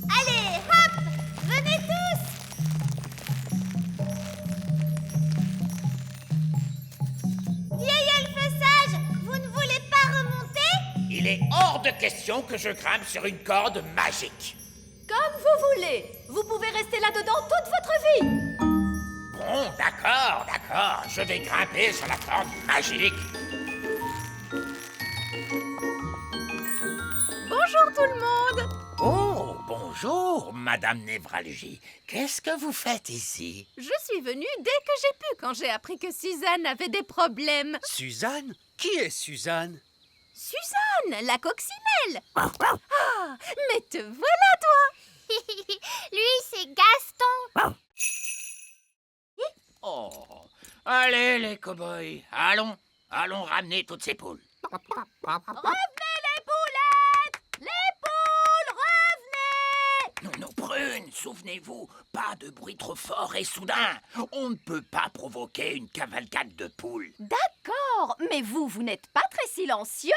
Allez, hop! Venez tous! Vieil elfe sage, vous ne voulez pas remonter? Il est hors de question que je grimpe sur une corde magique. Comme vous voulez, vous pouvez rester là-dedans toute votre vie. Bon, d'accord, je vais grimper sur la corde magique. Bonjour tout le monde. Oh, bonjour, Madame Névralgie. Qu'est-ce que vous faites ici? Je suis venue dès que j'ai pu quand j'ai appris que Suzanne avait des problèmes. Suzanne? Qui est Suzanne? Suzanne, la coccinelle. Ah, mais te voilà toi. Lui, c'est Gaston. Oh, allez les cow-boys, allons ramener toutes ces poules. Revenez les poulettes! Les poules, revenez! Nos prunes, souvenez-vous, pas de bruit trop fort et soudain. On ne peut pas provoquer une cavalcade de poules. D'accord, mais vous n'êtes pas très silencieux.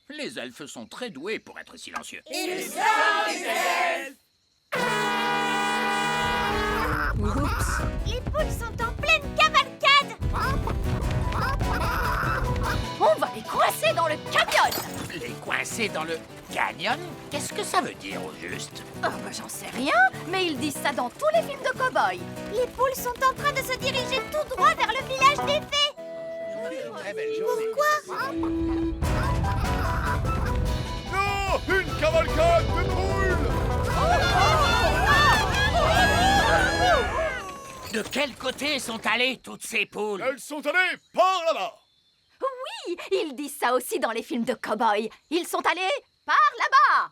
Les elfes sont très doués pour être silencieux. Ils sont des elfes! Oups. Les poules sont en pleine cavalcade! On va les coincer dans le canyon. Les coincer dans le canyon? Qu'est-ce que ça veut dire au juste? J'en sais rien, mais ils disent ça dans tous les films de cow-boys. Les poules sont en train de se diriger tout droit vers le village des fées! Pourquoi? Non! Une cavalcade de poules! De quel côté sont allées toutes ces poules? Elles sont allées par là-bas! Oui, ils disent ça aussi dans les films de cow-boys. Ils sont allés par là-bas.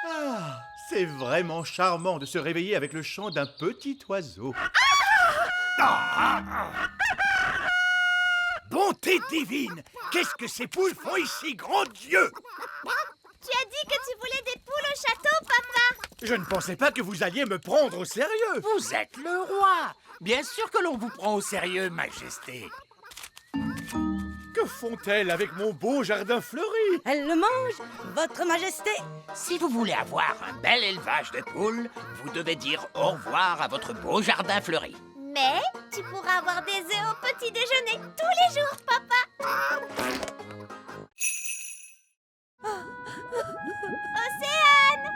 Ah, c'est vraiment charmant de se réveiller avec le chant d'un petit oiseau. Bonté divine! Qu'est-ce que ces poules font ici, grand Dieu? Tu as dit que tu voulais des poules au château, papa! Je ne pensais pas que vous alliez me prendre au sérieux. Vous êtes le roi. Bien sûr que l'on vous prend au sérieux, Majesté. Que font-elles avec mon beau jardin fleuri? Elles le mangent, votre majesté. Si vous voulez avoir un bel élevage de poules, vous devez dire au revoir à votre beau jardin fleuri. Mais tu pourras avoir des œufs au petit déjeuner tous les jours, papa! Océane!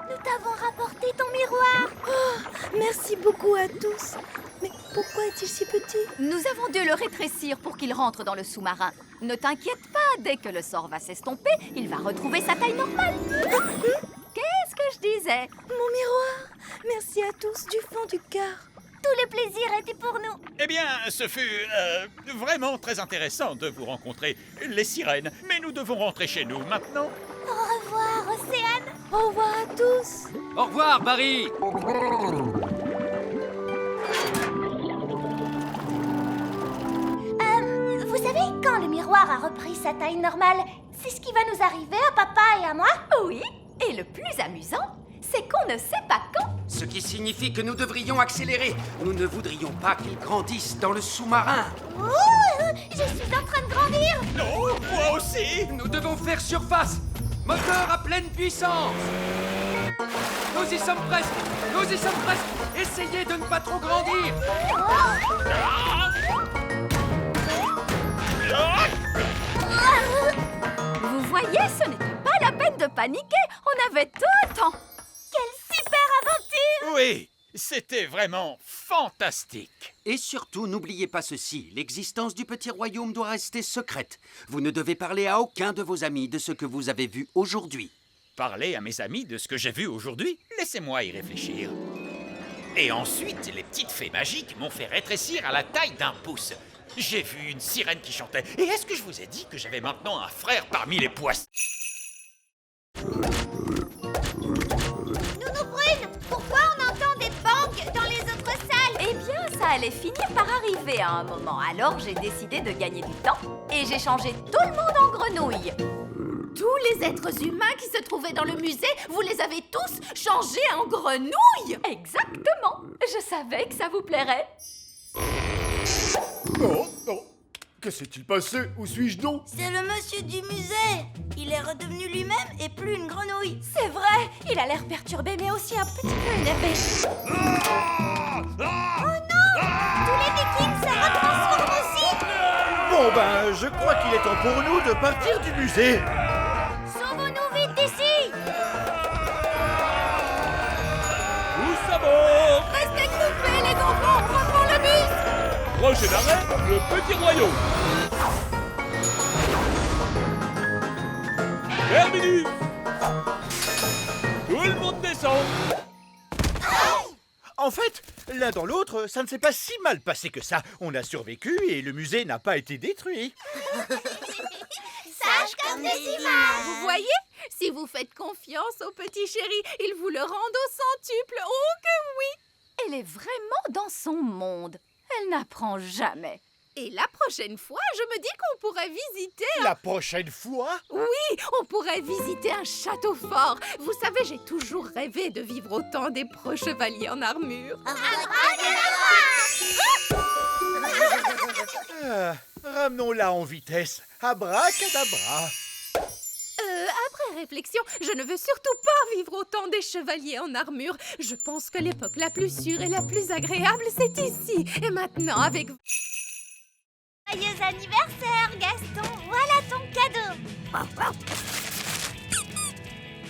Nous t'avons rapporté ton miroir! Merci beaucoup à tous. Mais pourquoi est-il si petit? Nous avons dû le rétrécir pour qu'il rentre dans le sous-marin. Ne t'inquiète pas, dès que le sort va s'estomper, il va retrouver sa taille normale. Qu'est-ce que je disais? Mon miroir! Merci à tous du fond du cœur. Tout le plaisir était pour nous. Eh bien, ce fut vraiment très intéressant de vous rencontrer, les sirènes. Mais nous devons rentrer chez nous maintenant. Au revoir, Océane. Au revoir à tous. Au revoir, Barry. quand le miroir a repris sa taille normale, c'est ce qui va nous arriver à papa et à moi? Oui, et le plus amusant, c'est qu'on ne sait pas quand. Ce qui signifie que nous devrions accélérer. Nous ne voudrions pas qu'ils grandissent dans le sous-marin. Je suis en train de grandir! Non, moi aussi! Nous devons faire surface. Moteur à pleine puissance. Nous y sommes presque. Nous y sommes presque. Essayez de ne pas trop grandir. Vous voyez, ce n'était pas la peine de paniquer. On avait tout le temps. Quelle super aventure! Oui, c'était vraiment fantastique. Et surtout, n'oubliez pas ceci. L'existence du petit royaume doit rester secrète. Vous ne devez parler à aucun de vos amis de ce que vous avez vu aujourd'hui. Parler à mes amis de ce que j'ai vu aujourd'hui? Laissez-moi y réfléchir. Et ensuite, les petites fées magiques m'ont fait rétrécir à la taille d'un pouce. J'ai vu une sirène qui chantait. Et est-ce que je vous ai dit que j'avais maintenant un frère parmi les poissons? Nounou Brune, pourquoi on entend des bangs dans les autres salles? Eh bien, ça allait finir par arriver à un moment. Alors, j'ai décidé de gagner du temps et j'ai changé tout le monde en grenouille. Tous les êtres humains qui se trouvaient dans le musée, vous les avez tous changés en grenouilles! Exactement. Je savais que ça vous plairait. Oh, oh. Que s'est-il passé? Où suis-je donc? C'est le monsieur du musée! Il est redevenu lui-même et plus une grenouille! C'est vrai! Il a l'air perturbé, mais aussi un petit peu énervé. Oh non! Tous les vikings se retransforment aussi! Bon ben, je crois qu'il est temps pour nous de partir du musée. Sauvons-nous vite d'ici! Tous à bord! Restez groupés, les enfants! On reprend le bus! Prochain arrêt, le petit royaume. Terminus. Tout le monde descend. En fait, l'un dans l'autre, ça ne s'est pas si mal passé que ça. On a survécu et le musée n'a pas été détruit. Sage comme des images! Vous voyez? Si vous faites confiance au petit chéri, il vous le rend au centuple. Oh que oui! Elle est vraiment dans son monde. Elle n'apprend jamais. Et la prochaine fois, je me dis qu'on pourrait visiter La prochaine fois? Oui, on pourrait visiter un château fort. Vous savez, j'ai toujours rêvé de vivre au temps des preux chevaliers en armure. Ramenons-la en vitesse. Abracadabra. Après réflexion, je ne veux surtout pas vivre au temps des chevaliers en armure. Je pense que l'époque la plus sûre et la plus agréable, c'est ici. Et maintenant, avec... Joyeux anniversaire, Gaston! Voilà ton cadeau!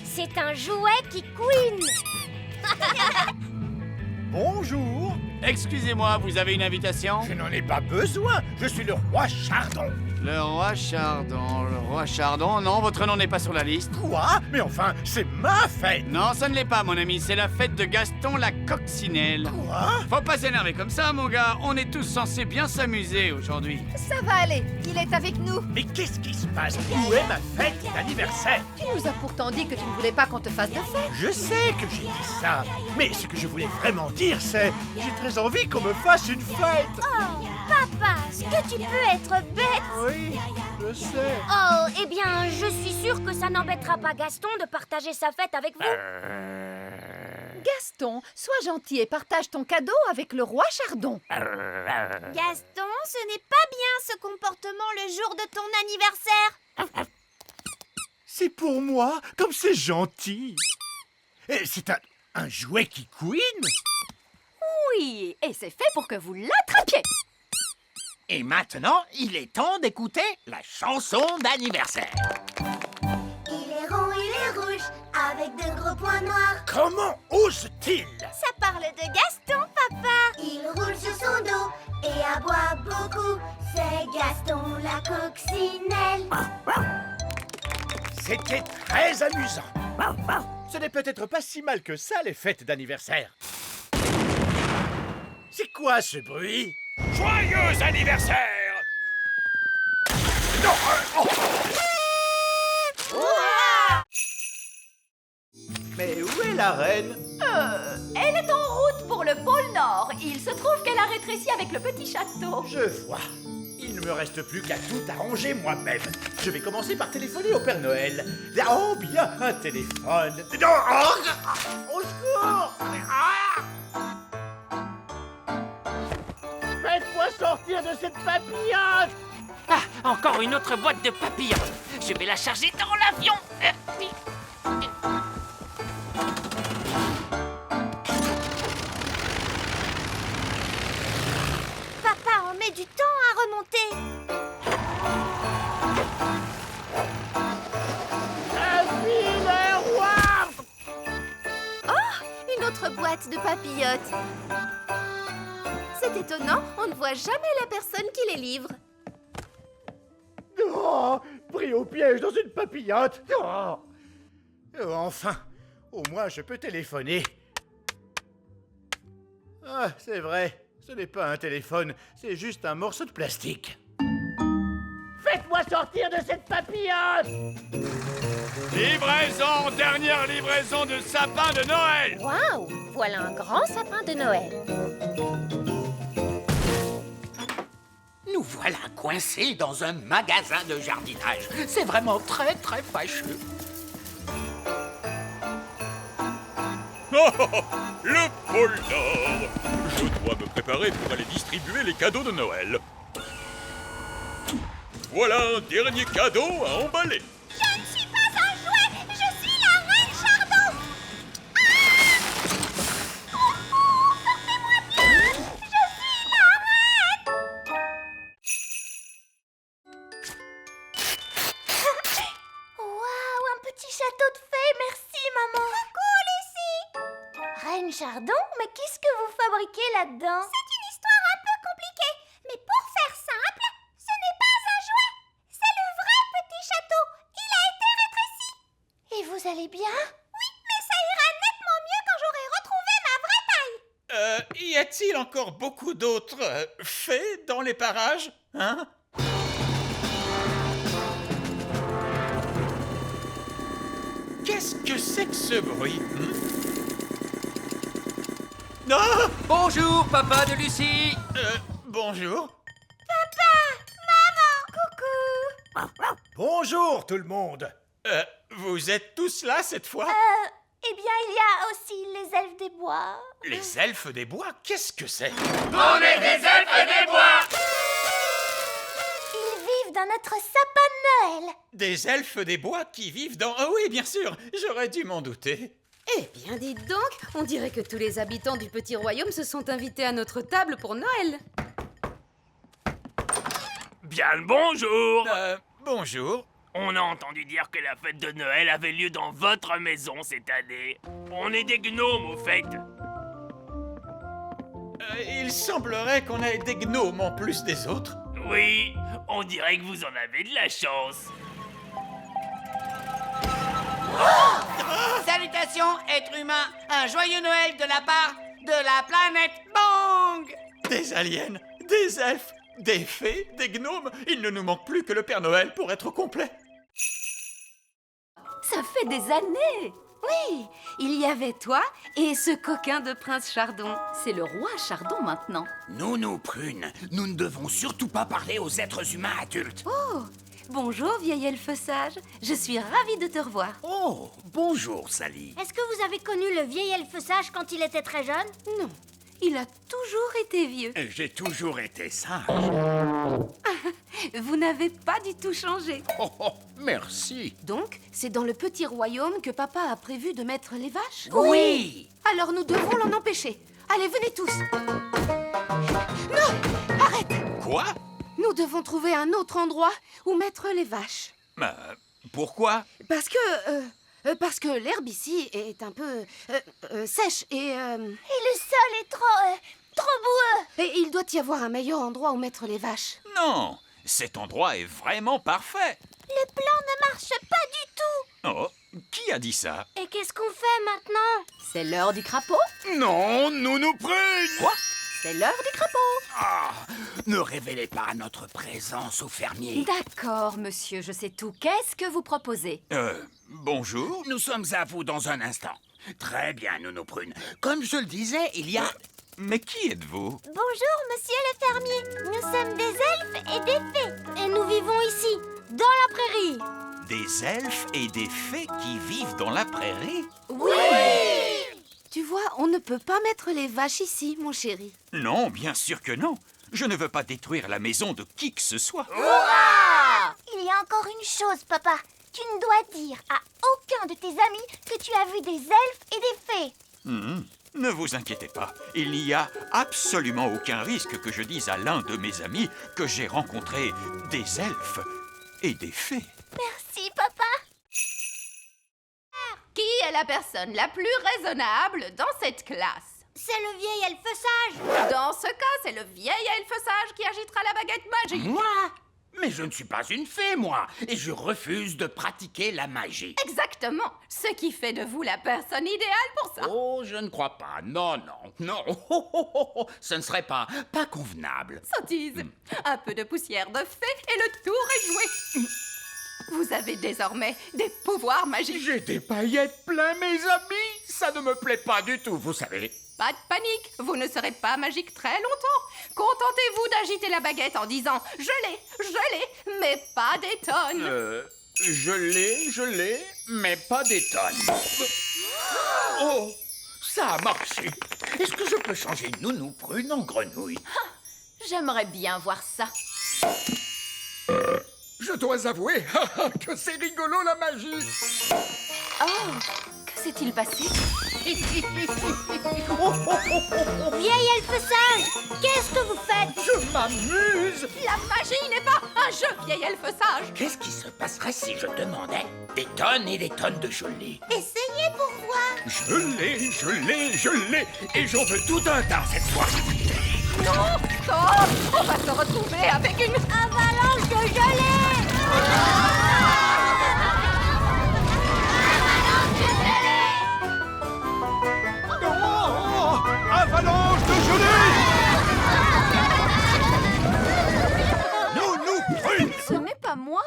C'est un jouet qui couine! Bonjour. Excusez-moi, vous avez une invitation? Je n'en ai pas besoin. Je suis le roi Chardon. Le roi Chardon, non, votre nom n'est pas sur la liste. Quoi? Mais enfin, c'est ma fête. Non, ça ne l'est pas, mon ami, c'est la fête de Gaston la coccinelle. Quoi? Faut pas s'énerver comme ça, mon gars, on est tous censés bien s'amuser aujourd'hui. Ça va aller, il est avec nous. Mais qu'est-ce qui se passe? Où est ma fête d'anniversaire? Tu nous as pourtant dit que tu ne voulais pas qu'on te fasse de fête. Je sais que j'ai dit ça, mais ce que je voulais vraiment dire, c'est... J'ai très envie qu'on me fasse une fête. Oh, papa, est-ce que tu peux être bête? Oui, je sais. Oh, eh bien, je suis sûre que ça n'embêtera pas Gaston de partager sa fête avec vous. Gaston, sois gentil et partage ton cadeau avec le roi Chardon. Gaston, ce n'est pas bien ce comportement le jour de ton anniversaire. C'est pour moi, comme c'est gentil. Et c'est un jouet qui couine? Oui, et c'est fait pour que vous l'attrapiez. Et maintenant, il est temps d'écouter la chanson d'anniversaire. Il est rond, il est rouge, avec de gros points noirs. Comment ose-t-il? Ça parle de Gaston, papa. Il roule sur son dos et aboie beaucoup. C'est Gaston la coccinelle. C'était très amusant. Ce n'est peut-être pas si mal que ça, les fêtes d'anniversaire. C'est quoi ce bruit? Joyeux anniversaire! Non, Mais où est la reine? Elle est en route pour le pôle Nord. Il se trouve qu'elle a rétréci avec le petit château. Je vois. Il ne me reste plus qu'à tout arranger moi-même. Je vais commencer par téléphoner au Père Noël. Oh, bien, un téléphone. Non, au secours! Faites-moi sortir de cette papillote! Ah, encore une autre boîte de papillons. Je vais la charger dans l'avion. Papa, on met du temps à remonter. Je suis le roi! Oh, une autre boîte de papillotes. C'est étonnant, on ne voit jamais la personne qui les livre. Oh, pris au piège dans une papillote. Oh. Enfin, au moins je peux téléphoner. Ah, c'est vrai, ce n'est pas un téléphone, c'est juste un morceau de plastique. Faites-moi sortir de cette papillote! Livraison, dernière livraison de sapin de Noël. Waouh! Voilà un grand sapin de Noël. Nous voilà coincés dans un magasin de jardinage. C'est vraiment très, très fâcheux. Oh, oh, oh, le pôle Nord. Je dois me préparer pour aller distribuer les cadeaux de Noël. Voilà un dernier cadeau à emballer. Je ne suis pas un jouet, je suis la reine Chardon. Sortez-moi bien, je suis la reine. Waouh, un petit château de fées, merci maman. Coucou Lucie. Reine Chardon, mais qu'est-ce que vous fabriquez là-dedans? C'est une histoire un peu compliquée, mais pour faire simple, ce n'est pas un jouet, c'est le vrai petit château. Il a été rétréci. Et vous allez bien? Oui, mais ça ira nettement mieux quand j'aurai retrouvé ma vraie taille. Y a-t-il encore beaucoup d'autres fées dans les parages, hein? Qu'est-ce que c'est que ce bruit? Non! Bonjour, papa de Lucie. Bonjour. Papa, maman, coucou. Bonjour tout le monde. Vous êtes tous là cette fois? Eh bien, il y a aussi les elfes des bois. Les elfes des bois, qu'est-ce que c'est? On est des elfes des bois! Ils vivent dans notre sapin de Noël. Des elfes des bois qui vivent dans... Ah oui, bien sûr, j'aurais dû m'en douter. Eh bien, dites donc, on dirait que tous les habitants du petit royaume se sont invités à notre table pour Noël. Bien le bonjour! Bonjour. On a entendu dire que la fête de Noël avait lieu dans votre maison cette année. On est des gnomes au fait. Il semblerait qu'on ait des gnomes en plus des autres. Oui, on dirait que vous en avez de la chance. Salutations, êtres humains. Un joyeux Noël de la part de la planète Bang. Des aliens, des elfes, des fées, des gnomes. Il ne nous manque plus que le Père Noël pour être complet. Ça fait des années. Oui, il y avait toi et ce coquin de prince Chardon. C'est le roi Chardon maintenant. Nous, prunes, nous ne devons surtout pas parler aux êtres humains adultes. Oh, bonjour vieil elfe sage. Je suis ravie de te revoir. Oh, bonjour, Sally. Est-ce que vous avez connu le vieil elfe sage quand il était très jeune? Non, il a toujours été vieux. J'ai toujours été sage. Vous n'avez pas du tout changé. Oh, oh, merci. Donc, c'est dans le petit royaume que papa a prévu de mettre les vaches? Oui. Alors nous devons l'en empêcher. Allez, venez tous. Non, arrête. Quoi? Nous devons trouver un autre endroit où mettre les vaches. Pourquoi? Parce que l'herbe ici est un peu sèche et le sol est trop boueux. Et il doit y avoir un meilleur endroit où mettre les vaches. Non, cet endroit est vraiment parfait. Le plan ne marche pas du tout. Oh, qui a dit ça? Et qu'est-ce qu'on fait maintenant? C'est l'heure du crapaud. Non, nous prunes. Quoi? C'est l'heure du crapaud. Ah, ne révélez pas notre présence aux fermiers. D'accord, monsieur, je sais tout. Qu'est-ce que vous proposez? Bonjour. Nous sommes à vous dans un instant. Très bien, Nounou Prune. Comme je le disais, il y a... Mais qui êtes-vous? Bonjour, monsieur le fermier. Nous sommes des elfes et des fées. Et nous vivons ici, dans la prairie. Des elfes et des fées qui vivent dans la prairie? Oui! Tu vois, on ne peut pas mettre les vaches ici, mon chéri. Non, bien sûr que non. Je ne veux pas détruire la maison de qui que ce soit. Hurrah! Il y a encore une chose, papa. Tu ne dois dire à aucun de tes amis que tu as vu des elfes et des fées. Ne vous inquiétez pas. Il n'y a absolument aucun risque que je dise à l'un de mes amis que j'ai rencontré des elfes et des fées. Merci, papa. Qui est la personne la plus raisonnable dans cette classe? C'est le vieil elfe sage. Dans ce cas, c'est le vieil elfe sage qui agitera la baguette magique. Moi? Mais je ne suis pas une fée, moi, et je refuse de pratiquer la magie. Exactement. Ce qui fait de vous la personne idéale pour ça. Oh, je ne crois pas. Non. Ce ne serait pas convenable. Sottise. Un peu de poussière de fée et le tour est joué. Vous avez désormais des pouvoirs magiques. J'ai des paillettes plein mes amis. Ça ne me plaît pas du tout, vous savez. Pas de panique, vous ne serez pas magique très longtemps. Contentez-vous d'agiter la baguette en disant « Je l'ai, mais pas des tonnes. Je l'ai, mais pas des tonnes. Oh, ça a marché. Est-ce que je peux changer Nounou Prune en grenouille? J'aimerais bien voir ça. Je dois avouer que c'est rigolo la magie. Oh, que s'est-il passé? Vieil elfe sage, qu'est-ce que vous faites? Je m'amuse. La magie n'est pas un jeu, vieil elfe sage. Qu'est-ce qui se passerait si je demandais des tonnes et des tonnes de gelée? Essayez pour voir. Je l'ai, et j'en veux tout un tas cette fois. Non, on va se retrouver avec une avalanche de gelée. Avalanche de gelée! Nounou Prune! Ce n'est pas moi,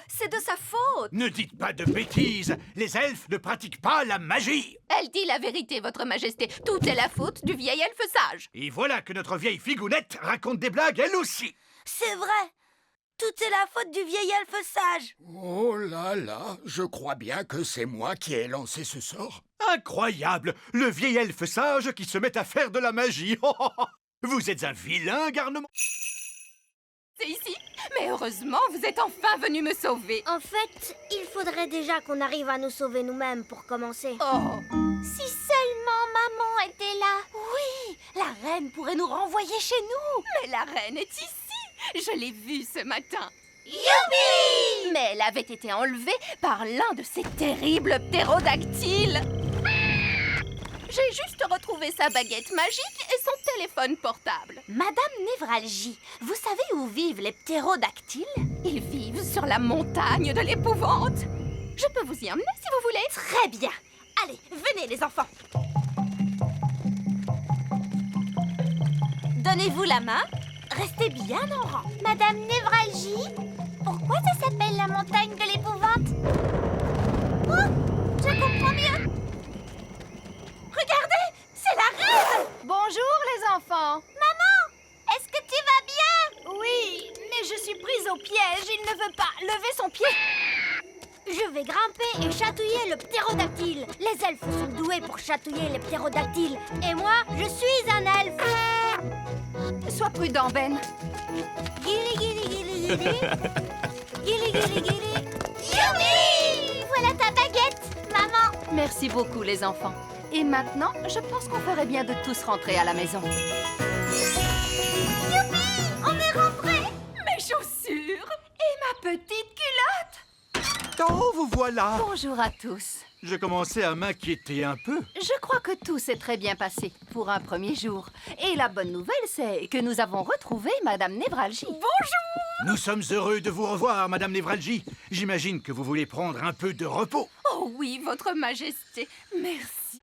c'est de sa faute. Ne dites pas de bêtises. Les elfes ne pratiquent pas la magie. Elle dit la vérité, votre majesté. Tout est la faute du vieil elfe sage. Et voilà que notre vieille figounette raconte des blagues elle aussi. C'est vrai. Tout est la faute du vieil elfe sage. Oh là là, je crois bien que c'est moi qui ai lancé ce sort. Incroyable! Le vieil elfe sage qui se met à faire de la magie. Vous êtes un vilain garnement. C'est ici. Mais heureusement, vous êtes enfin venu me sauver. En fait, il faudrait déjà qu'on arrive à nous sauver nous-mêmes pour commencer. Oh! Si seulement maman était là. Oui, la reine pourrait nous renvoyer chez nous. Mais la reine est ici. Je l'ai vue ce matin. Youpi! Mais elle avait été enlevée par l'un de ces terribles ptérodactyles. J'ai juste retrouvé sa baguette magique et son téléphone portable. Madame Névralgie, vous savez où vivent les ptérodactyles? Ils vivent sur la montagne de l'épouvante. Je peux vous y emmener si vous voulez. Très bien. Allez, venez les enfants. Donnez-vous la main. Restez bien en rang. Madame Névralgie, pourquoi ça s'appelle la montagne de l'épouvante? Oh, je comprends mieux. Regardez, c'est la reine. Bonjour les enfants. Maman, est-ce que tu vas bien? Oui, mais je suis prise au piège. Il ne veut pas lever son pied. Je vais grimper et chatouiller le ptérodactyle. Les elfes sont doués pour chatouiller les ptérodactyles. Et moi, je suis un elfe. Sois prudent, Ben. Guili, guili, guili, guili. Guili, guili, guili. Youpi! Voilà ta baguette, maman. Merci beaucoup les enfants. Et maintenant, je pense qu'on ferait bien de tous rentrer à la maison. Youpi! On est rentrés. Mes chaussures et ma petite culotte. Oh, vous voilà! Bonjour à tous. Je commençais à m'inquiéter un peu. Je crois que tout s'est très bien passé pour un premier jour. Et la bonne nouvelle, c'est que nous avons retrouvé Madame Névralgie. Bonjour! Nous sommes heureux de vous revoir, Madame Névralgie. J'imagine que vous voulez prendre un peu de repos. Oh oui, votre majesté. Merci.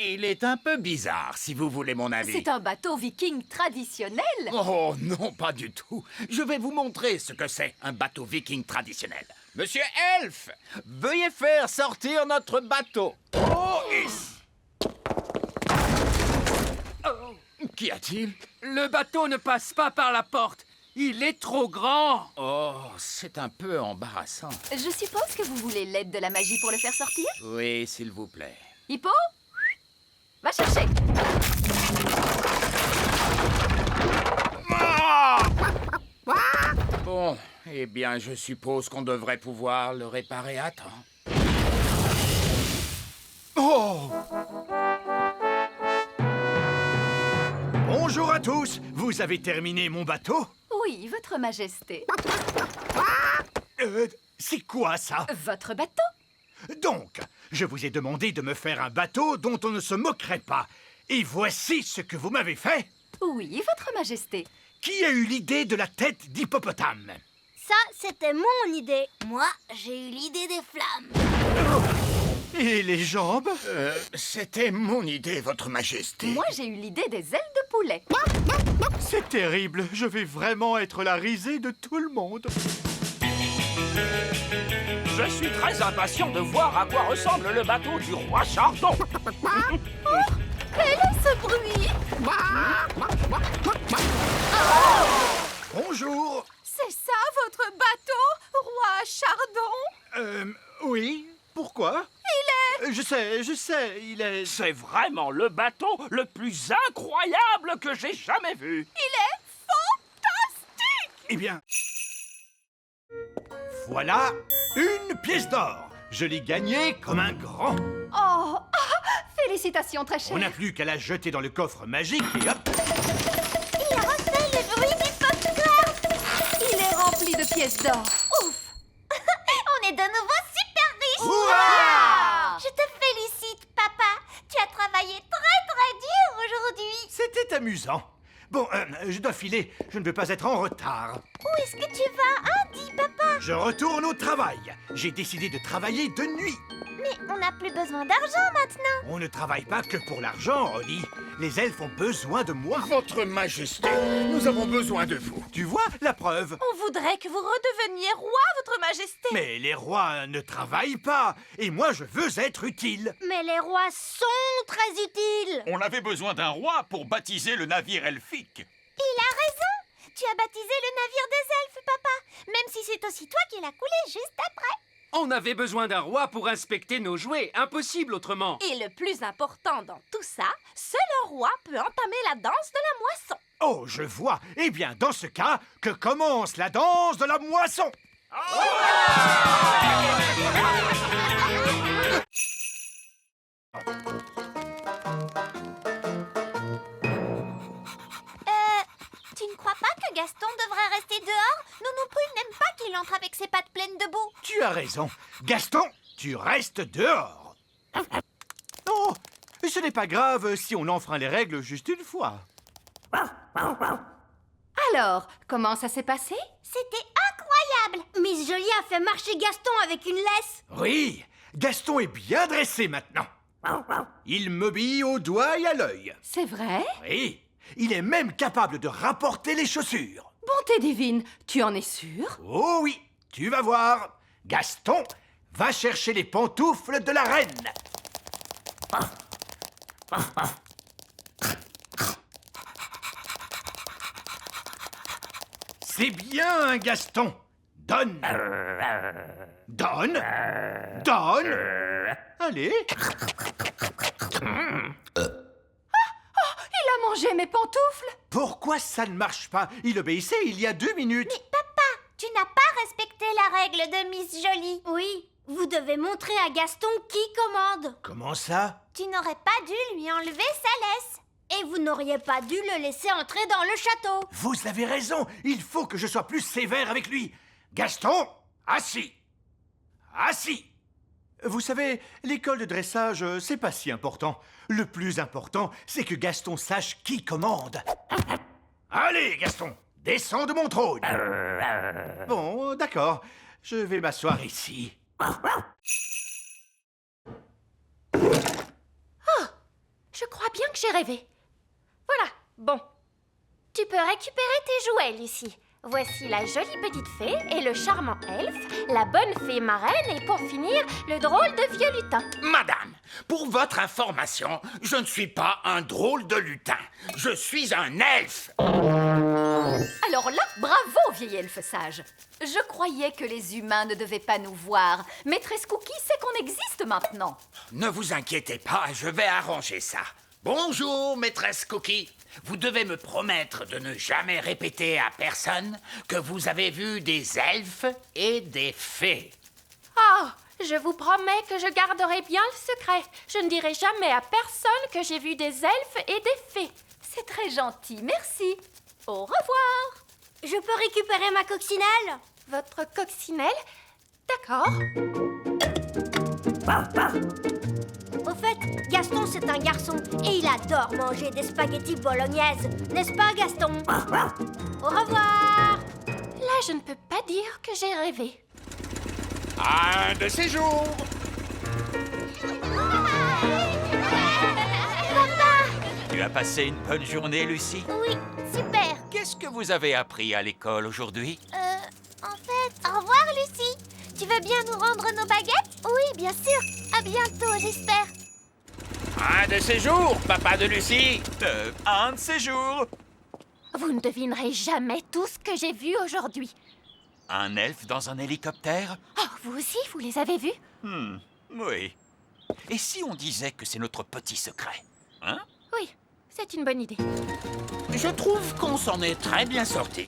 Il est un peu bizarre, si vous voulez mon avis. C'est un bateau viking traditionnel. Oh non, pas du tout. Je vais vous montrer ce que c'est, un bateau viking traditionnel. Monsieur Elf, veuillez faire sortir notre bateau. Oh, ici. Qu'y a-t-il? Le bateau ne passe pas par la porte. Il est trop grand. Oh, c'est un peu embarrassant. Je suppose que vous voulez l'aide de la magie pour le faire sortir? Oui, s'il vous plaît. Hippo, va chercher. Bon, eh bien, je suppose qu'on devrait pouvoir le réparer à temps. Oh! Bonjour à tous! Vous avez terminé mon bateau? Oui, votre majesté. C'est quoi ça? Votre bateau? Donc, je vous ai demandé de me faire un bateau dont on ne se moquerait pas. Et voici ce que vous m'avez fait. Oui, votre majesté. Qui a eu l'idée de la tête d'hippopotame? Ça, c'était mon idée. Moi, j'ai eu l'idée des flammes. Et les jambes? C'était mon idée, votre majesté. Moi, j'ai eu l'idée des ailes de poulet. C'est terrible. Je vais vraiment être la risée de tout le monde. Je suis très impatient de voir à quoi ressemble le bateau du roi Chardon. Quel est ce bruit? Bonjour. C'est ça votre bateau, roi Chardon? Oui. Pourquoi? Il est... Je sais, il est... C'est vraiment le bateau le plus incroyable que j'ai jamais vu. Il est fantastique! Eh bien... Voilà une pièce d'or. Je l'ai gagnée comme un grand. Oh, félicitations, très cher. On n'a plus qu'à la jeter dans le coffre magique et hop. Il a refait le bruit du popcorn. Il est rempli de pièces d'or. Ouf! On est de nouveau super riches. Ouah! Je te félicite, papa. Tu as travaillé très dur aujourd'hui. C'était amusant. Bon, je dois filer. Je ne veux pas être en retard. Où est-ce que tu vas, hein, dis papa? Je retourne au travail. J'ai décidé de travailler de nuit. Mais on n'a plus besoin d'argent maintenant. On ne travaille pas que pour l'argent, Holly. Les elfes ont besoin de moi. Votre majesté, nous avons besoin de vous. Tu vois, la preuve. On voudrait que vous redeveniez roi, votre majesté. Mais les rois ne travaillent pas. Et moi, je veux être utile. Mais les rois sont très utiles. On avait besoin d'un roi pour baptiser le navire elfique. Il a raison. Tu as baptisé le navire des elfes, papa. Même si c'est aussi toi qui l'as coulé juste après. On avait besoin d'un roi pour inspecter nos jouets. Impossible autrement. Et le plus important dans tout ça, seul un roi peut entamer la danse de la moisson. Oh, je vois. Eh bien, dans ce cas, que commence la danse de la moisson. Tu ne crois pas que Gaston devrait rester dehors? Nous non plus, il n'aime pas qu'il entre avec ses pattes pleines de boue. Tu as raison. Gaston, tu restes dehors. Oh, ce n'est pas grave si on enfreint les règles juste une fois. Alors, comment ça s'est passé? C'était incroyable. Miss Jolie a fait marcher Gaston avec une laisse. Oui, Gaston est bien dressé maintenant. Il m'obéit au doigt et à l'œil. C'est vrai? Oui, il est même capable de rapporter les chaussures. Bonté divine, tu en es sûr? Oh oui, tu vas voir. Gaston, va chercher les pantoufles de la reine. C'est bien, Gaston. Donne. Donne. Donne. Allez. Il a mangé mes pantoufles. Pourquoi ça ne marche pas? Il obéissait il y a 2 minutes. Mais papa, tu n'as pas respecté la règle de Miss Jolie. Oui, vous devez montrer à Gaston qui commande. Comment ça? Tu n'aurais pas dû lui enlever sa laisse. Et vous n'auriez pas dû le laisser entrer dans le château. Vous avez raison. Il faut que je sois plus sévère avec lui. Gaston, assis. Assis. Vous savez, l'école de dressage, c'est pas si important. Le plus important, c'est que Gaston sache qui commande. Allez, Gaston, descends de mon trône. Bon, d'accord. Je vais m'asseoir ici. Oh, je crois bien que j'ai rêvé. Voilà, bon. Tu peux récupérer tes jouets, Lucie. Voici la jolie petite fée et le charmant elfe, la bonne fée marraine et pour finir, le drôle de vieux lutin. Madame, Pour votre information, je ne suis pas un drôle de lutin. Je suis un elfe. Alors là, bravo, vieil elfe sage. Je croyais que les humains ne devaient pas nous voir. Maîtresse Cookie sait qu'on existe maintenant. Ne vous inquiétez pas, je vais arranger ça. Bonjour, maîtresse Cookie. Vous devez me promettre de ne jamais répéter à personne que vous avez vu des elfes et des fées. Ah, je vous promets que je garderai bien le secret. Je ne dirai jamais à personne que j'ai vu des elfes et des fées. C'est très gentil, merci. Au revoir. Je peux récupérer ma coccinelle? Votre coccinelle? D'accord. Au fait, Gaston, c'est un garçon et il adore manger des spaghettis bolognaises. N'est-ce pas, Gaston? Au revoir! Là, je ne peux pas dire que j'ai rêvé. Un de ces jours. Tu as passé une bonne journée, Lucie? Oui, super. Qu'est-ce que vous avez appris à l'école aujourd'hui? En fait, au revoir, Lucie. Tu veux bien nous rendre nos baguettes? Oui, bien sûr. À bientôt, j'espère. Un de ces jours, papa de Lucie. Un de ces jours. Vous ne devinerez jamais tout ce que j'ai vu aujourd'hui. Un elfe dans un hélicoptère? Oh, vous aussi, vous les avez vus? Oui. Et si on disait que c'est notre petit secret? Hein? Oui, c'est une bonne idée. Je trouve qu'on s'en est très bien sorti.